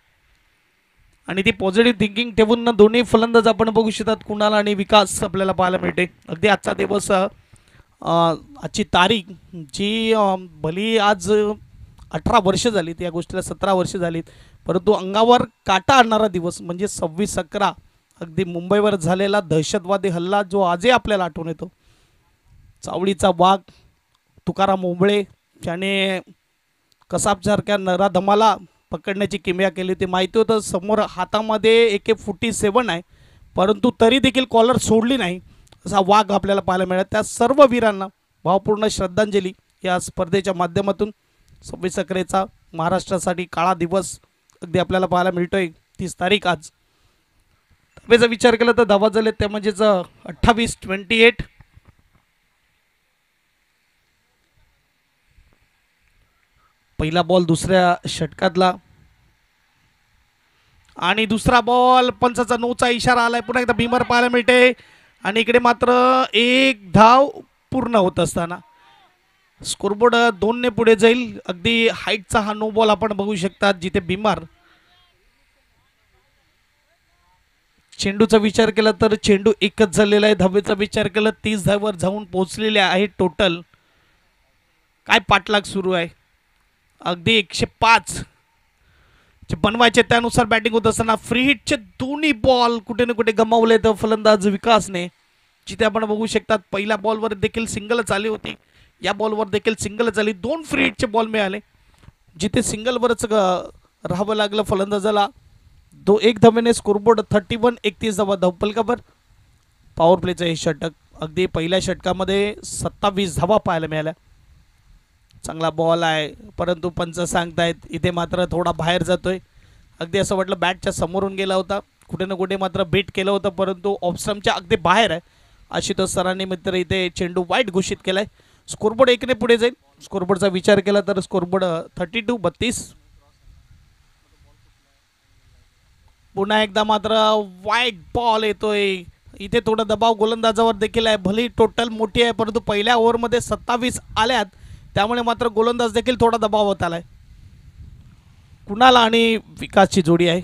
आणि ती पॉझिटिव्ह थिंकिंग ठेवून ना दोन्ही फलंदाज आपण बघू शकतात, कुणाल आणि विकास आपल्याला पाहायला मिळते. अगदी आजचा दिवस आजची तारीख जी भली आज 18 वर्ष झालीत, या गोष्टीला 17 वर्ष झालीत, परंतु अंगावर काटा आणणारा दिवस म्हणजे 26/11 अगदी मुंबईवर झालेला दहशतवादी हल्ला जो आजही आपल्याला आठवण येतो. चावडीचा वाघ तुकाराम ओंबळे त्याने कसाबसारख्या नराधमाला पकडण्याची किमया केली होती. माहिती होतं समोर हातामध्ये AK-47 आहे, परंतु तरी देखील कॉलर सोडली नाही असा वाघ आपल्याला पाहायला मिळाला. त्या सर्व वीरांना भावपूर्ण श्रद्धांजली या स्पर्धेच्या माध्यमातून. 26/11 महाराष्ट्रासाठी काळा दिवस अगदी आपल्याला पाहायला मिळतोय. 30 तारीख आज. धावेचा विचार केला तर धावा झाले त्या म्हणजेच 28-28. पहिला बॉल दुसऱ्या षटकातला आणि दुसरा बॉल पंचाचा नोचा इशारा आलाय. पुन्हा एकदा भीमर पाहायला मिळते आणि इकडे मात्र एक धाव पूर्ण होत असताना स्कोरबोर्ड 2 ने पुढे जाईल. अगदी हाईटचा हा नो बॉल आपण बघू शकतात, जिथे भीमर चेंडूचा विचार केला तर चेंडू एकच झालेला आहे. धावेचा विचार केला 30 धावेवर जाऊन पोहोचलेले आहे टोटल. काय पाठलाग सुरू आहे. अगदी 105 बनवायचे त्यानुसार बॅटिंग होत असताना फ्री हिटचे दोन्ही बॉल कुठे ना कुठे गमावले तर फलंदाज विकासने, जिथे आपण बघू शकतात पहिल्या बॉलवर देखील सिंगलच आली होती, या बॉलवर देखील सिंगलच आली. 2 फ्री हिटचे बॉल मिळाले, जिथे सिंगलवरच राहावं लागलं फलंदाजाला. 1 धावेने स्कोरबोर्ड 31-31 धावा धावपलकावर. पॉवर प्लेचं हे षटक अगदी पहिल्या षटकामध्ये 27 धावा पाहायला मिळाल्या. चांगला बॉल आहे, परंतु पंच सांगतायत इथे मात्र थोडा बाहेर जातोय. अगदी असं वाटलं बॅटच्या समोरून गेला होता, कुठे ना कुठे मात्र बीट केलं होतं, परंतु ऑफस्टम्पच्या अगदी बाहेर आहे. आशुतोष सरांनी मित्र इथे चेंडू वाईट घोषित केलाय. स्कोरबोर्ड 1 ने पुढे जाईल. स्कोरबोर्डचा विचार केला तर स्कोरबोर्ड 32-32. पुन्हा एकदा मात्र वाईट बॉल येतोय. इथे थोडा दबाव गोलंदाजावर देखील आहे. भली टोटल मोठी आहे, परंतु पहिल्या ओव्हरमध्ये 27 आल्यात, त्यामुळे मात्र गोलंदाज देखील थोडा दबावात आलाय. कुणाल आणि विकासची जोडी आहे.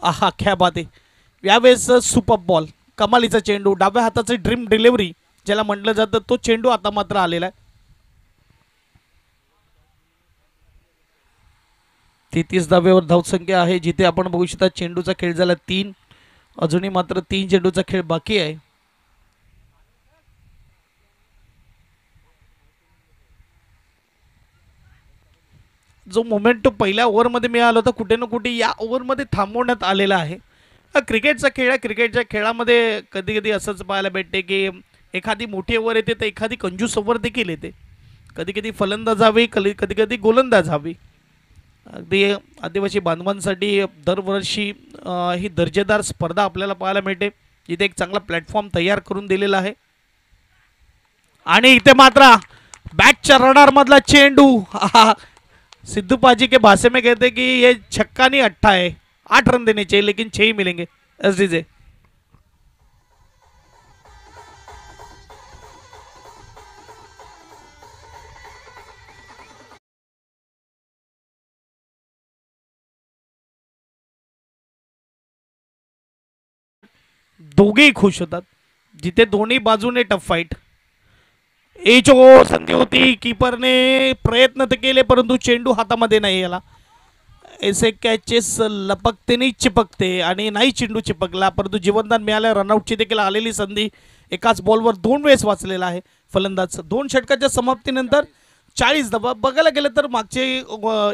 आहा क्या बात आहे. यावेळेस सुपर बॉल, कमालीचा चेंडू, डाव्या हाताची ड्रीम डिलिव्हरी ज्याला म्हटलं जातं, तो चेंडू आता मात्र आलेला आहे. 33 धावेवर धावसंख्या आहे, जिथे आपण बघू शकता चेंडूचा खेळ झाला 3. अजूनही मात्र 3 चेंडूचा खेळ बाकी आहे. जो मोमेंटो पहिल्या ओव्हरमध्ये मिळाला होता कुठे ना कुठे या ओव्हरमध्ये थांबवण्यात आलेला आहे. क्रिकेटचा खेळ आहे. क्रिकेटच्या खेळामध्ये कधी कधी असंच पाहायला भेटते की एखादी मोठी ओव्हर येते तर एखादी कंजूस ओव्हर देखील येते. कधी कधी फलंदाज हवी, कधी कधी गोलंदाज हवी. अगदी आदिवासी बांधवांसाठी दरवर्षी ही दर्जेदार स्पर्धा आपल्याला पाहायला मिळते, जिथे एक चांगला प्लॅटफॉर्म तयार करून दिलेला आहे. आणि इथे मात्र बॅटच्या रडारमधला चेंडू सिद्धू पाजी के भाषा में कहते कि ये छक्का नहीं अट्ठा है, 8 रन देने चाहिए लेकिन 6 ही मिलेंगे। एसडीजे दोघेही खुश होतात जिथे दोन्ही बाजूने टफ फाईट। एच ओ संधी होती, कीपरने प्रयत्न तर केले परंतु चेंडू हातामध्ये नाही आला। ऐसे कॅचेस लपकते नाही चिपकते आणि नाही चेंडू चिपकला परंतु जीवनदान मिळालं। रनआउटची देखील आलेली संधी एकाच बॉलवर 2 वेळेस वाचलेला आहे फलंदाज। 2 षटकाच्या समाप्तीनंतर 40 धावा। बघायला गेलं तर मागचे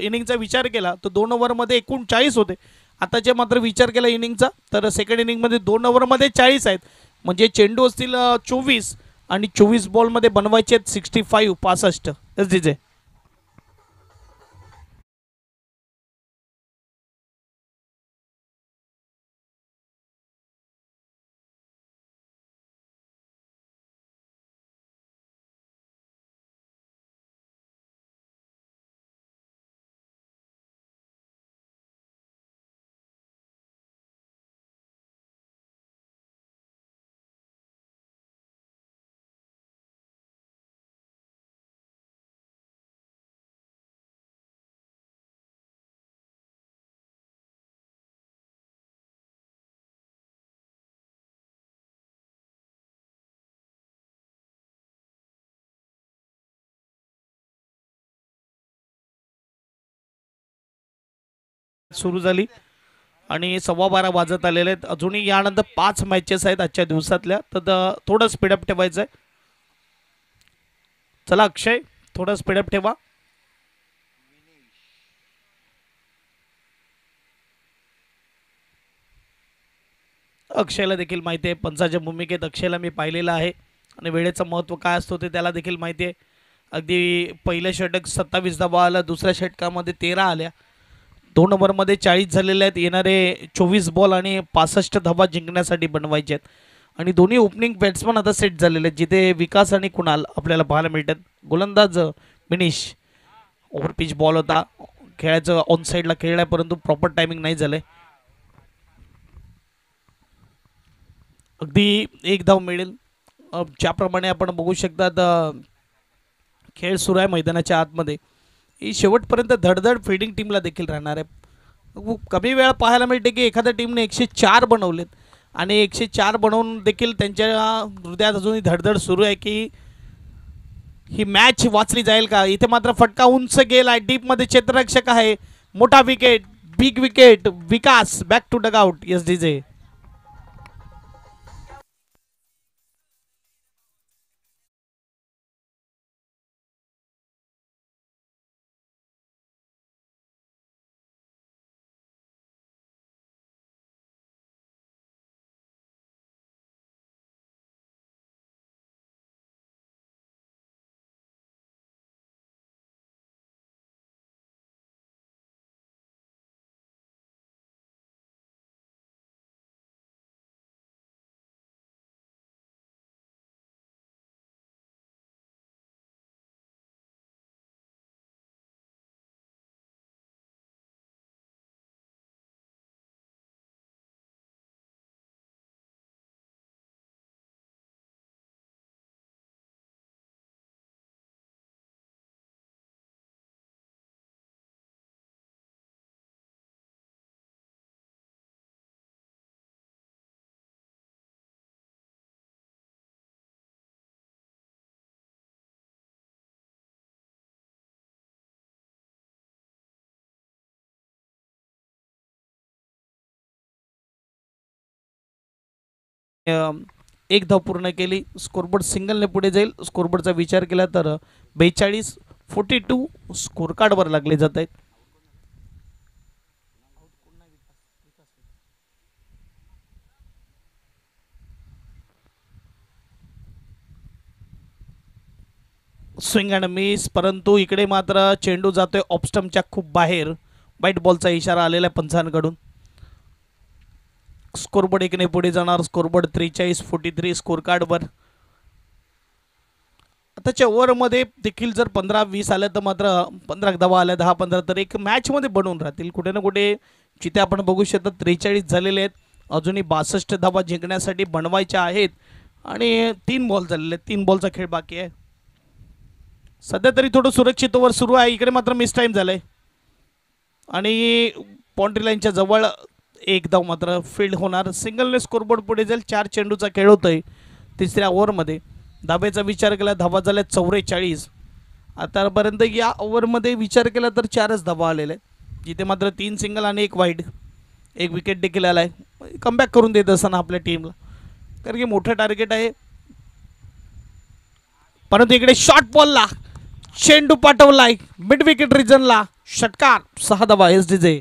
इनिंगचा विचार केला तर 2 ओव्हरमध्ये एकूण 40 होते। आताचे मात्र विचार केला इनिंगचा तर सेकंड इनिंगमध्ये 2 ओव्हरमध्ये 40 आहेत, म्हणजे चेंडू असतील 24 आणि 24 बॉलमध्ये बनवायचे आहेत 65 एसडीजे। सुरू झाली आणि 12:15 वाजत आलेले आहेत। अजूनही यानंतर 5 मॅचेस आहेत आजच्या दिवसातल्या, तर थोडं स्पीडअप ठेवायचं आहे। चला अक्षय, थोडं स्पीडअप ठेवा। अक्षयला देखील माहिती आहे पंचाच्या भूमिकेत अक्षयला मी पाहिलेलं आहे आणि वेळेचं महत्त्व काय असतो ते त्याला देखील माहिती आहे। अगदी पहिलं षटक 27 धावा आला, दुसऱ्या षटकामध्ये 13 आल्या, 2 ओव्हरमध्ये 40 झालेले आहेत। येणारे 24 बॉल आणि 65 धावा जिंकण्यासाठी बनवायचे आहेत आणि दोन्ही ओपनिंग बॅट्समन आता सेट झालेले आहेत, जिथे विकास आणि कुणाल आपल्याला पाहायला मिळतात। गोलंदाज मिनिश, ओव्हर पिच बॉल होता, खेळायचं ऑन साईडला खेळलाय परंतु प्रॉपर टायमिंग नाही झालंय। अगदी 1 धाव मिळेल। ज्याप्रमाणे आपण बघू शकता खेळ सुरू आहे मैदानाच्या आतमध्ये, ही शेवटपर्यंत धडधड फिल्डिंग टीमला देखील राहणार आहे। खूप कमी वेळा पाहायला मिळते की एखाद्या टीमने 104 बनवलेत आणि 104 बनवून देखील त्यांच्या हृदयात अजूनही धडधड सुरू आहे की ही मॅच वाचली जाईल का। इथे मात्र फटका उंच गेला, डीपमध्ये क्षेत्ररक्षक आहे, मोठा wicket, big wicket, Vikas back to dugout. SDJ एक धाव पूर्ण केली, स्कोरबोर्ड सिंगलने पुढे जाईल। स्कोरबोर्डचा विचार केला तर 42-42 स्कोर कार्डवर लागले जात आहेत। स्विंग अँड मिस, परंतु इकडे मात्र चेंडू जातोय ऑफ स्टंपच्या खूप बाहेर। वाईट बॉलचा इशारा आलेला आहे पंचांकडून। स्कोरबोर्ड 1 ने पुढे जाणार, स्कोरबोर्ड 43-43 स्कोर कार्डवर। आताच्या ओव्हरमध्ये देखील जर 15-20 आल्या तर मात्र 15 धावा आल्या 10-15 तर एक मॅचमध्ये बनवून राहतील कुठे ना कुठे. जिथे आपण बघू शकता 43 झालेले आहेत, अजूनही 62 धावा जिंकण्यासाठी बनवायच्या आहेत आणि 3 बॉल झालेले आहेत, 3 बॉलचा खेळ बाकी आहे. सध्या तरी थोडं सुरक्षित ओव्हर सुरू आहे. इकडे मात्र मिस टाईम झालाय आणि बाउंड्री लाईनच्या जवळ एक धाव मात्र फील्ड होणार. सिंगलने स्कोरबोर्ड पुढे जाईल. 4 चेंडूचा खेळ होतोय तिसऱ्या ओव्हरमध्ये. धाब्याचा विचार केला धावा झाल्या 44. आतापर्यंत या ओव्हरमध्ये विचार केला तर 4च धावा आलेले आहेत, जिथे मात्र 3 सिंगल आणि 1 वाईड, 1 विकेट देखील आलाय. कमबॅक करून देत असताना आपल्या टीमला, कारण की मोठं टार्गेट आहे. परंतु इकडे शॉर्ट बॉलला चेंडू पाठवलाय मिड विकेट रिजनला, षटकार, 6 धावा SDJ.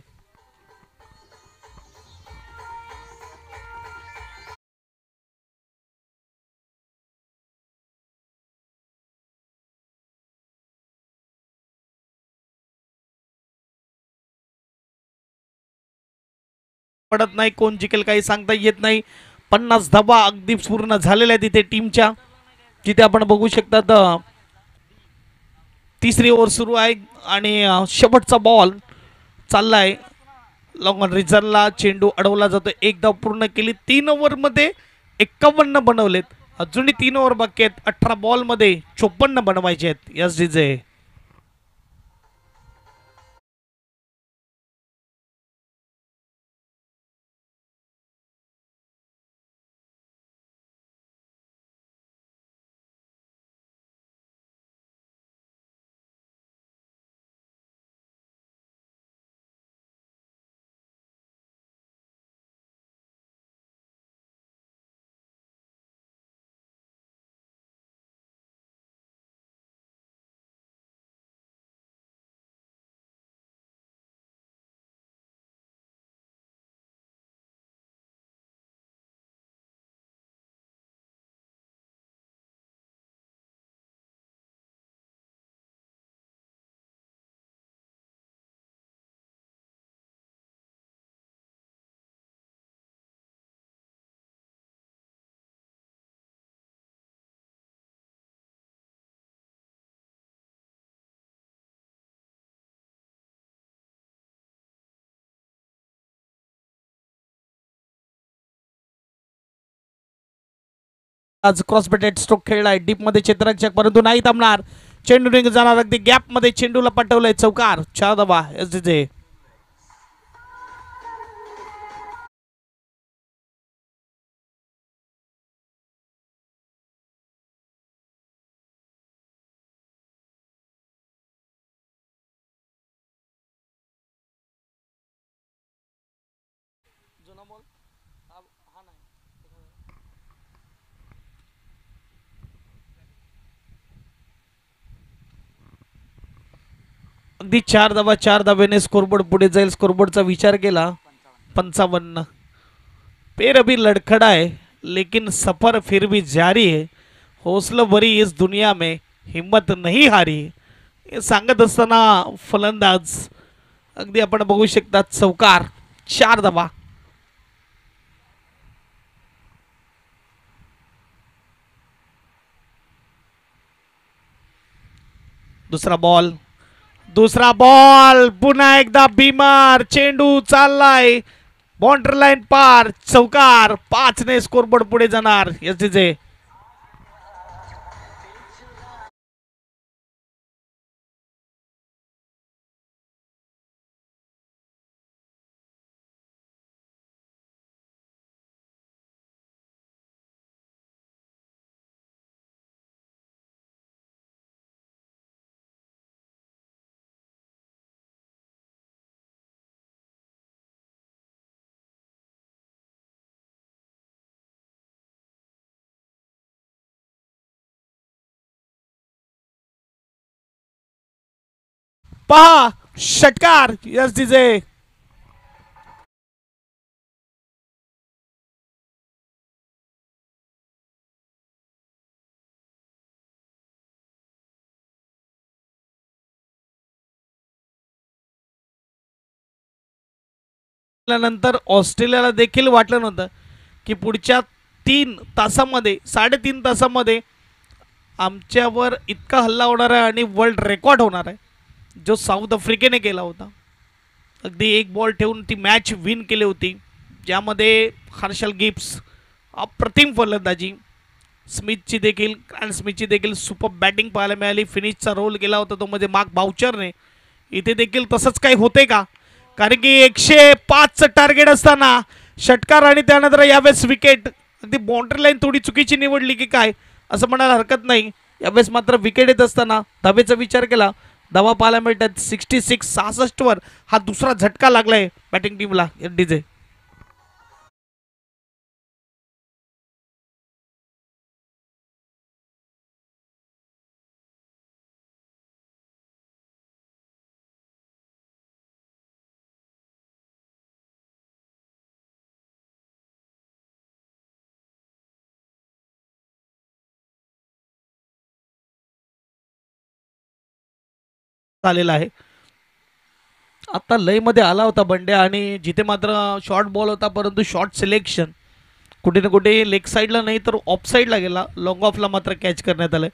पडत नाही, कोण जिंकेल काही सांगता येत नाही. 50 धावा अगदी पूर्ण झालेल्या आहेत इथे टीमच्या, जिथे आपण बघू शकता. तिसरी ओव्हर सुरू आहे आणि शेवटचा बॉल चाललाय लॉंग ऑन रिझनला. चेंडू अडवला जातो. 1 धाव पूर्ण केली. 3 ओव्हरमध्ये 51 बनवलेत, अजूनही 3 ओव्हर बाकी आहेत. 18 बॉलमध्ये 54 बनवायचे आहेत SDJ. आज क्रॉस बेटेड स्ट्रोक खेळलाय डीप मध्ये क्षेत्ररक्षक, परंतु नाही थांबणार. चेंडू निघून जाणार अगदी गॅप मध्ये, चेंडूला पटवलंय, चौकार, 4 धावा SDJ. अगदी 4 धावा, 4 धावेने स्कोरबोर्ड पुढे जाईल. स्कोरबोर्डचा विचार केला 55. पेर अभी लड़खड़ा है लेकिन सफर फिर भी जारी है, हौसला भरी इस दुनिया में हिम्मत नहीं हारी. हे सांगत असताना फलंदाज अगदी आपण बघू शकता, चौकार, 4 धावा. दुसरा बॉल पुन्हा एकदा बीमार, चेंडू चाललाय बाउंड्री लाईन पार, चौकार, 5 ने स्कोरबोर्ड पुढे जाणार SDJ. पहा षटकार SDJ. नंतर ऑस्ट्रेलियाला देखील वाटलं नव्हतं की पुढच्या 3 तासामध्ये 3.5 तासामध्ये आमच्यावर इतका हल्ला होणार आहे आणि वर्ल्ड रेकॉर्ड होणार आहे जो साऊथ आफ्रिकेने केला होता. अगदी एक बॉल ठेवून ती मॅच विन केली होती, ज्यामध्ये हर्षल गिब्स अप्रतिम फलंदाजी, स्मिथची देखील सुपर बॅटिंग पाहायला मिळाली. फिनिशचा रोल केला होता तो म्हणजे मार्क बाउचरने. इथे देखील तसंच काही होते का, कारण की 105चं टार्गेट असताना षटकार आणि त्यानंतर यावेळेस विकेट. अगदी बाउंड्री लाईन थोडी चुकीची निवडली की काय असं म्हणायला हरकत नाही. यावेळेस मात्र विकेट येत असताना धावेचा विचार केला, धावा पाहायला मिळतात 66वर. हा दुसरा झटका लागलाय बॅटिंग टीमला डीजे. आलेला आहे. आता लयमध्ये आला होता बंड्या आणि जिथे मात्र शॉर्ट बॉल होता, परंतु शॉर्ट सिलेक्शन कुठे ना कुठे लेग साईडला नाही तर ऑफ साईडला गेला. लॉंग ऑफला मात्र कॅच करण्यात आलं.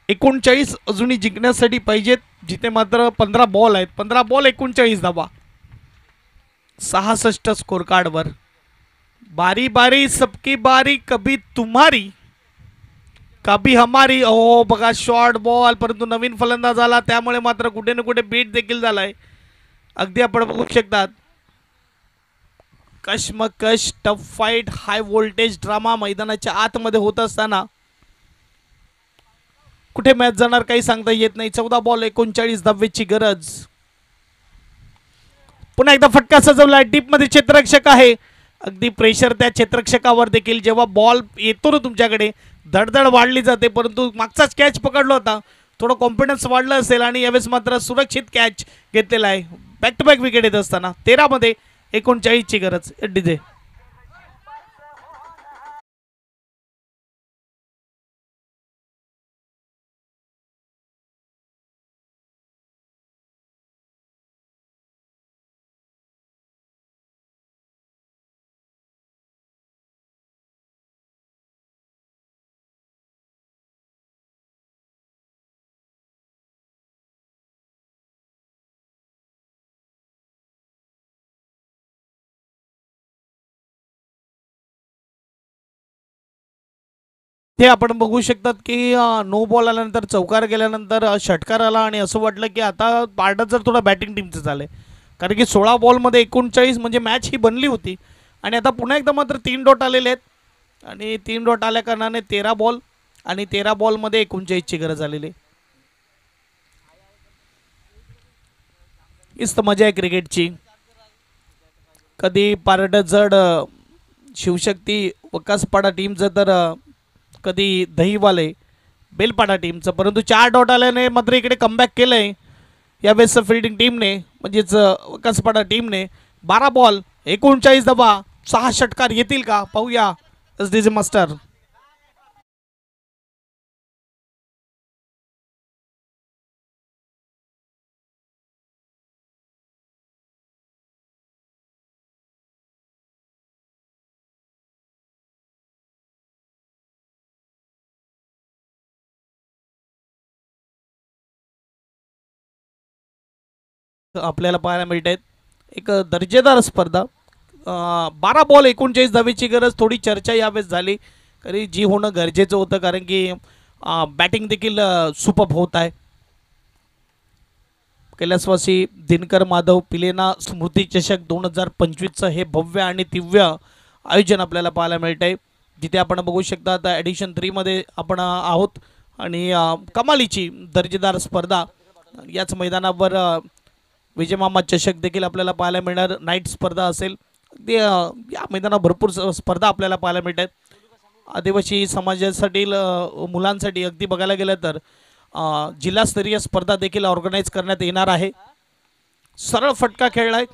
39 अजूनही जिंकण्यासाठी पाहिजेत, जिथे मात्र 15 बॉल आहेत. 15 बॉल 39 धावा, 66 स्कोर कार्डवर. बारी बारी सबकी बारी, कभी तुम्हारी कभी हमारी. ओ बघा शॉर्ट बॉल, परंतु नवीन फलंदाज आला त्यामुळे मात्र कुठे ना कुठे बीट देखील झालाय. अगदी आपण बघू शकतात कशमकश, tough fight, high voltage drama मैदानाच्या आतमध्ये होत असताना कुठे मॅच जाणार काही सांगता येत नाही. 14 बॉल 39 धावेची गरज. पुन्हा एकदा फटका सजवला, डीप मध्ये क्षेत्ररक्षक आहे. अगदी प्रेशर त्या क्षेत्ररक्षकावर देखील. जेव्हा बॉल येतो ना तुमच्याकडे धडधड वाढली जाते, परंतु मागचाच कॅच पकडला होता, थोडं कॉन्फिडन्स वाढलं असेल आणि यावेळेस मात्र सुरक्षित कॅच घेतलेला आहे. बॅक टू बॅक विकेट येत असताना 13 मध्ये 39ची गरज डीजे. ते आपण बघू शकतात की नो बॉल आल्यानंतर चौकार गेल्यानंतर षटकार आला आणि असं वाटलं की आता पार्ट जर थोडा बॅटिंग टीमचं झालंय, कारण की 16 बॉलमध्ये 39 म्हणजे मॅच ही बनली होती. आणि आता पुन्हा एकदा मात्र 3 डॉट आलेले आहेत आणि 3 डॉट आल्या कारणाने 13 बॉल आणि 13 बॉलमध्ये 39ची गरज आलेली. इस्त मजा आहे क्रिकेटची. कधी पारड जड शिवशक्ती वकासपाडा टीमचं, तर कधी दहीवाले बेलपाडा टीमचं, परंतु 4 डॉट आल्याने मात्र इकडे कमबॅक केलंय यावेळेस फिल्डिंग टीमने, म्हणजेच वकासपाडा टीमने. 12 बॉल 39 धावा, 6 षटकार येतील का पाहूया एसडीजे मास्टर. आपल्याला पाहायला मिळत आहेत एक दर्जेदार स्पर्धा. 12 बॉल 39 धावेची गरज. थोडी चर्चा यावेळेस झाली, कारण जी होणं गरजेचं होतं, कारण की बॅटिंग देखील सुपर होत आहे. कैलासवासी दिनकर माधव पिलेना स्मृती चषक 2025चं हे भव्य आणि दिव्य आयोजन आपल्याला पाहायला मिळत आहे, जिथे आपण बघू शकता आता एडिशन 3 मध्ये आपण आहोत. आणि कमालीची दर्जेदार स्पर्धा याच मैदानावर विजयमामा चषक देखील आपल्याला पाहायला मिळणार. नाईट स्पर्धा असेल, या मैदानात भरपूर स्पर्धा आपल्याला पाहायला मिळतात. आदिवासी समाजासाठी मुलांसाठी अगदी बघायला गेलं तर जिल्हास्तरीय स्पर्धा देखील ऑर्गनाईज करण्यात येणार आहे. सरळ फटका खेळलाय,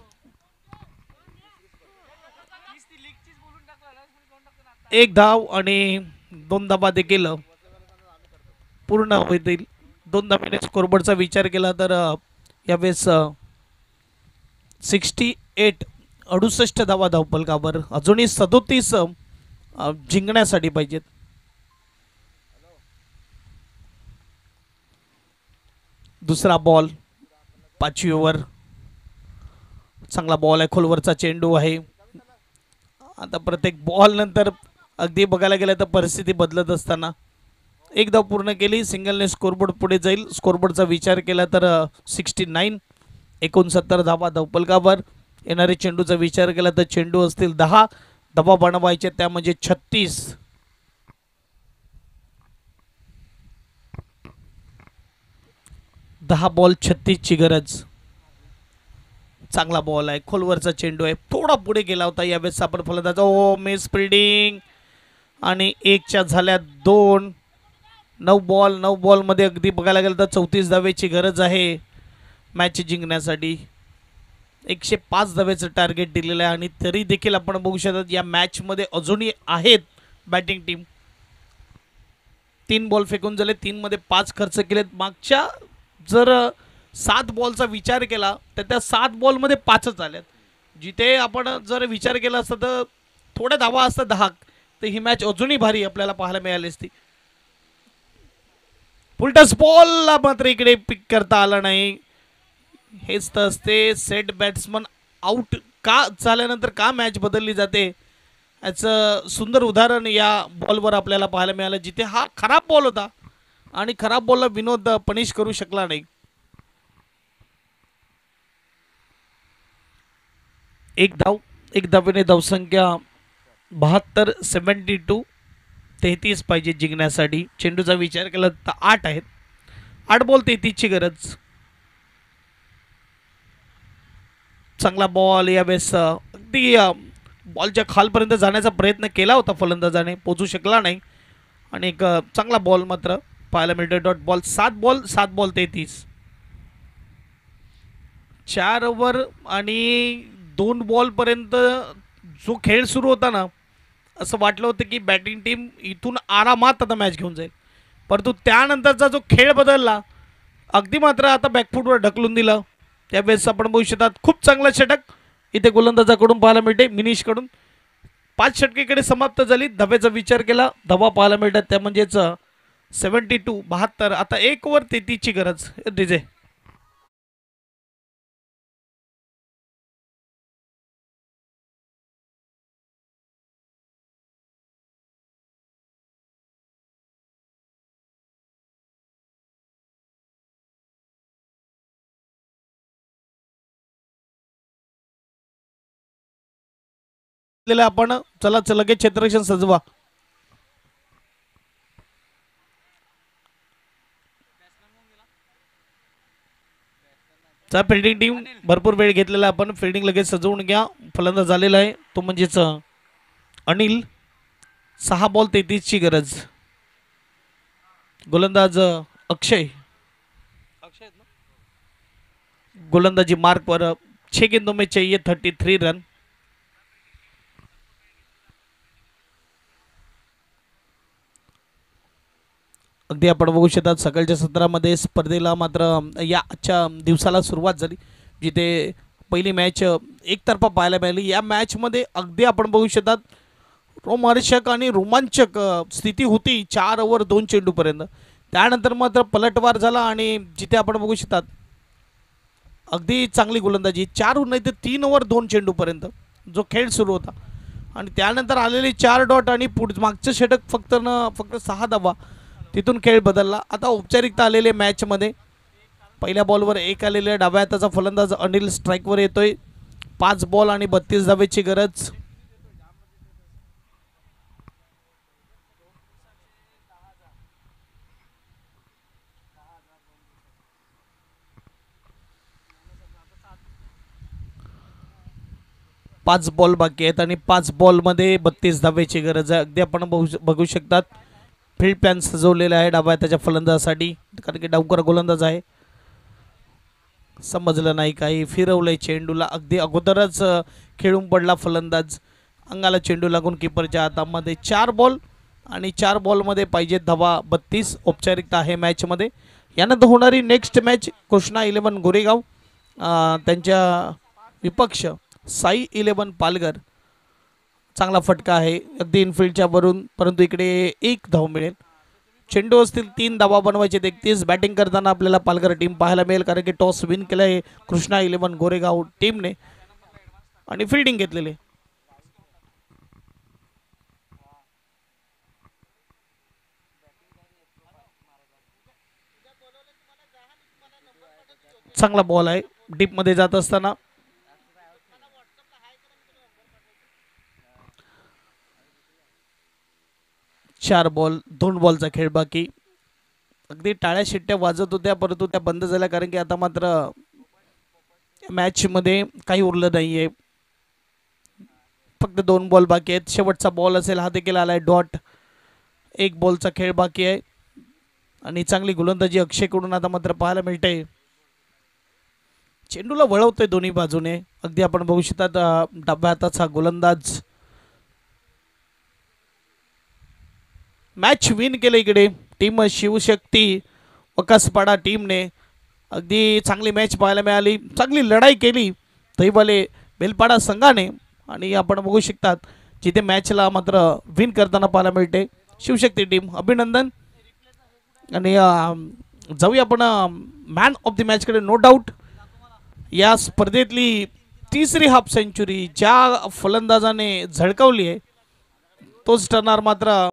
एक धाव आणि 2 धावा देखील पूर्ण होतील. 2 धावेने स्कोरबोर्डचा विचार केला तर यावेळेस 68 धावा धावफलकावर. अजूनही 37 जिंकण्यासाठी पाहिजेत. दुसरा बॉल 5वी ओव्हर. चांगला बॉल आहे, खोलवरचा चेंडू आहे. आता प्रत्येक बॉल नंतर अगदी बघायला गेलं तर परिस्थिती बदलत असताना एक धाव पूर्ण केली. सिंगलने स्कोरबोर्ड पुढे जाईल. स्कोरबोर्डचा विचार केला तर 69, 69 धावा धावपलकावर. येणारे चेंडूचा विचार केला तर चेंडू असतील 10, धावा बनवायचे त्या म्हणजे 36. 10 बॉल 36 ची गरज. चांगला बॉल आहे, खोलवरचा चेंडू आहे, थोडा पुढे गेला होता. यावेळेस आपण फलंदाज मिस फिल्डिंग आणि 1च्या झाल्या 2. 9 बॉल, 9 बॉलमध्ये अगदी बघायला गेलं तर 34 धावेची गरज आहे मॅच जिंकण्यासाठी. 105 धावेचं टार्गेट दिलेलं आहे आणि तरी देखील आपण बघू शकतात या मॅचमध्ये अजूनही आहेत बॅटिंग टीम. 3 बॉल फेकून झाले, 3 मध्ये 5 खर्च केलेत. मागच्या जर 7 बॉलचा विचार केला तर त्या 7 बॉलमध्ये 5च आल्यात. जिथे आपण जर विचार केला असता तर थोड्या धावा असतात 10, तर ही मॅच अजूनही भारी आपल्याला पाहायला मिळाली असती. फुलटस बॉलला मात्र इकडे पिक करता आला नाही. हेच तर असते सेट बॅट्समन आउट का झाल्यानंतर का मॅच बदलली जाते याचं सुंदर उदाहरण या बॉलवर आपल्याला पाहायला मिळालं, जिथे हा खराब बॉल होता आणि खराब बॉलला विनोद पनिश करू शकला नाही. एक धाव, एक धावेने धावसंख्या 72, 72, 33 पाहिजे जिंकण्यासाठी. चेंडूचा विचार केला तर 8 आहेत. 8 बॉल 33 ची गरज. चांगला बॉल यावेळेस अगदी बॉलच्या खालपर्यंत जाण्याचा प्रयत्न केला होता फलंदाजाने, पोचू शकला नाही. आणि एक चांगला बॉल मात्र पाहायला मिळतो. Dot ball. 7 बॉल 33. 4 ओव्हर आणि 2 बॉलपर्यंत जो खेळ सुरू होता ना, असं वाटलं होतं की बॅटिंग टीम इथून आरामात आता मॅच घेऊन जाईल. परंतु त्यानंतरचा जो खेळ बदलला, अगदी मात्र आता बॅकफूटवर ढकलून दिलं. त्यावेळेस आपण बघू शकतात खूप चांगला षटक इथे गोलंदाजाकडून पाहायला मिळते, मिनिशकडून. 5 षटकेकडे समाप्त झाली. धावेचा विचार केला, धावा पाहायला मिळतात त्या म्हणजेच 72, 72. आता 1 ओव्हर 33 ची गरज. डीजे आपण चला लगेच क्षेत्ररक्षण सजवा. फिल्डिंग टीम भरपूर वेळ घेतलेला आपण. फिल्डिंग लगेच सजवून घ्या. फलंदाज झालेला आहे तो म्हणजेच अनिल. 6 बॉल 33 ची गरज. गोलंदाज अक्षय. गोलंदाजी मार्क पर 6 गेंदों में चाहिए 33 रन. अगदी आपण बघू शकतात सकाळच्या सत्रामध्ये स्पर्धेला मात्र या आजच्या दिवसाला सुरुवात झाली, जिथे पहिली मॅच एकतर्फा पाहायला मिळाली. या मॅचमध्ये अगदी आपण बघू शकतात रोमहर्षक आणि रोमांचक स्थिती होती 4 ओव्हर 2 चेंडूपर्यंत. त्यानंतर मात्र पलटवार झाला आणि जिथे आपण बघू शकतात अगदी चांगली गोलंदाजी 4 नाही तर 3 ओव्हर 2 चेंडूपर्यंत जो खेळ सुरू होता. आणि त्यानंतर आलेली 4 डॉट आणि मागचं षटक फक्त 6 धावा, तिथून खेळ बदलला. आता औपचारिकता आलेले मॅचमध्ये पहिल्या बॉलवर 1 आलेल्या डाव्या हाताचा फलंदाज अनिल स्ट्राईकवर येतोय. 5 बॉल आणि 32 धावेची गरज. पाच बॉल बाकी आहेत आणि 5 बॉलमध्ये 32 धावेची गरज आहे. अगदी आपण बघू शकतात फील्ड प्लॅन सजवलेला आहे डाव्या त्याच्या फलंदाजासाठी, कारण की डावकर गोलंदाज आहे. समजलं नाही काही, फिरवलंय चेंडूला. अगदी अगोदरच खेळून पडला फलंदाज. अंगाला चेंडू लागून किपरच्या हातामध्ये. 4 बॉल आणि 4 बॉलमध्ये पाहिजे धावा 32. औपचारिकता आहे मॅचमध्ये. यानंतर होणारी नेक्स्ट मॅच कृष्णा 11 गोरेगाव त्यांच्या विपक्ष साई 11 पालघर. चांगला फटका आहे अगदी इनफिल्डच्या वरून, परंतु इकडे 1 धाव मिळेल. चेंडू असतील 3 धावा बनवायचे. 31 बॅटिंग करताना आपल्याला पालघर टीम पाहायला मिळेल, कारण की टॉस विन केलं आहे कृष्णा 11 गोरेगाव टीमने आणि फिल्डिंग घेतलेली आहे. चांगला बॉल आहे डीप मध्ये जात असताना. चार बॉल 2 बॉलचा खेळ बाकी. अगदी टाळ्या शिट्ट्या वाजत होत्या, परंतु त्या बंद झाल्या, कारण की आता मात्र मॅच मध्ये काही उरलं नाहीये. फक्त 2 बॉल बाकी आहेत. शेवटचा बॉल असेल, हा देखील आलाय डॉट. 1 बॉलचा खेळ बाकी आहे आणि चांगली गोलंदाजी अक्षयकडून आता मात्र पाहायला मिळते. चेंडूला वळवतोय दोन्ही बाजूने. अगदी आपण बघू शकता डाव्या हाताचा गोलंदाज. मॅच विन केलं इकडे टीम शिवशक्ती वकासपाडा टीमने. अगदी चांगली मॅच पाहायला मिळाली, चांगली लढाई केली दहिवाले बेलपाडा संघाने आणि आपण बघू शकतात जिथे मॅचला मात्र विन करताना पाहायला मिळते शिवशक्ती टीम. अभिनंदन. आणि जाऊया आपण मॅन ऑफ द मॅचकडे. नो डाऊट या स्पर्धेतली तिसरी हाफ सेंचुरी ज्या फलंदाजाने झळकावली आहे तोच ठरणार मात्र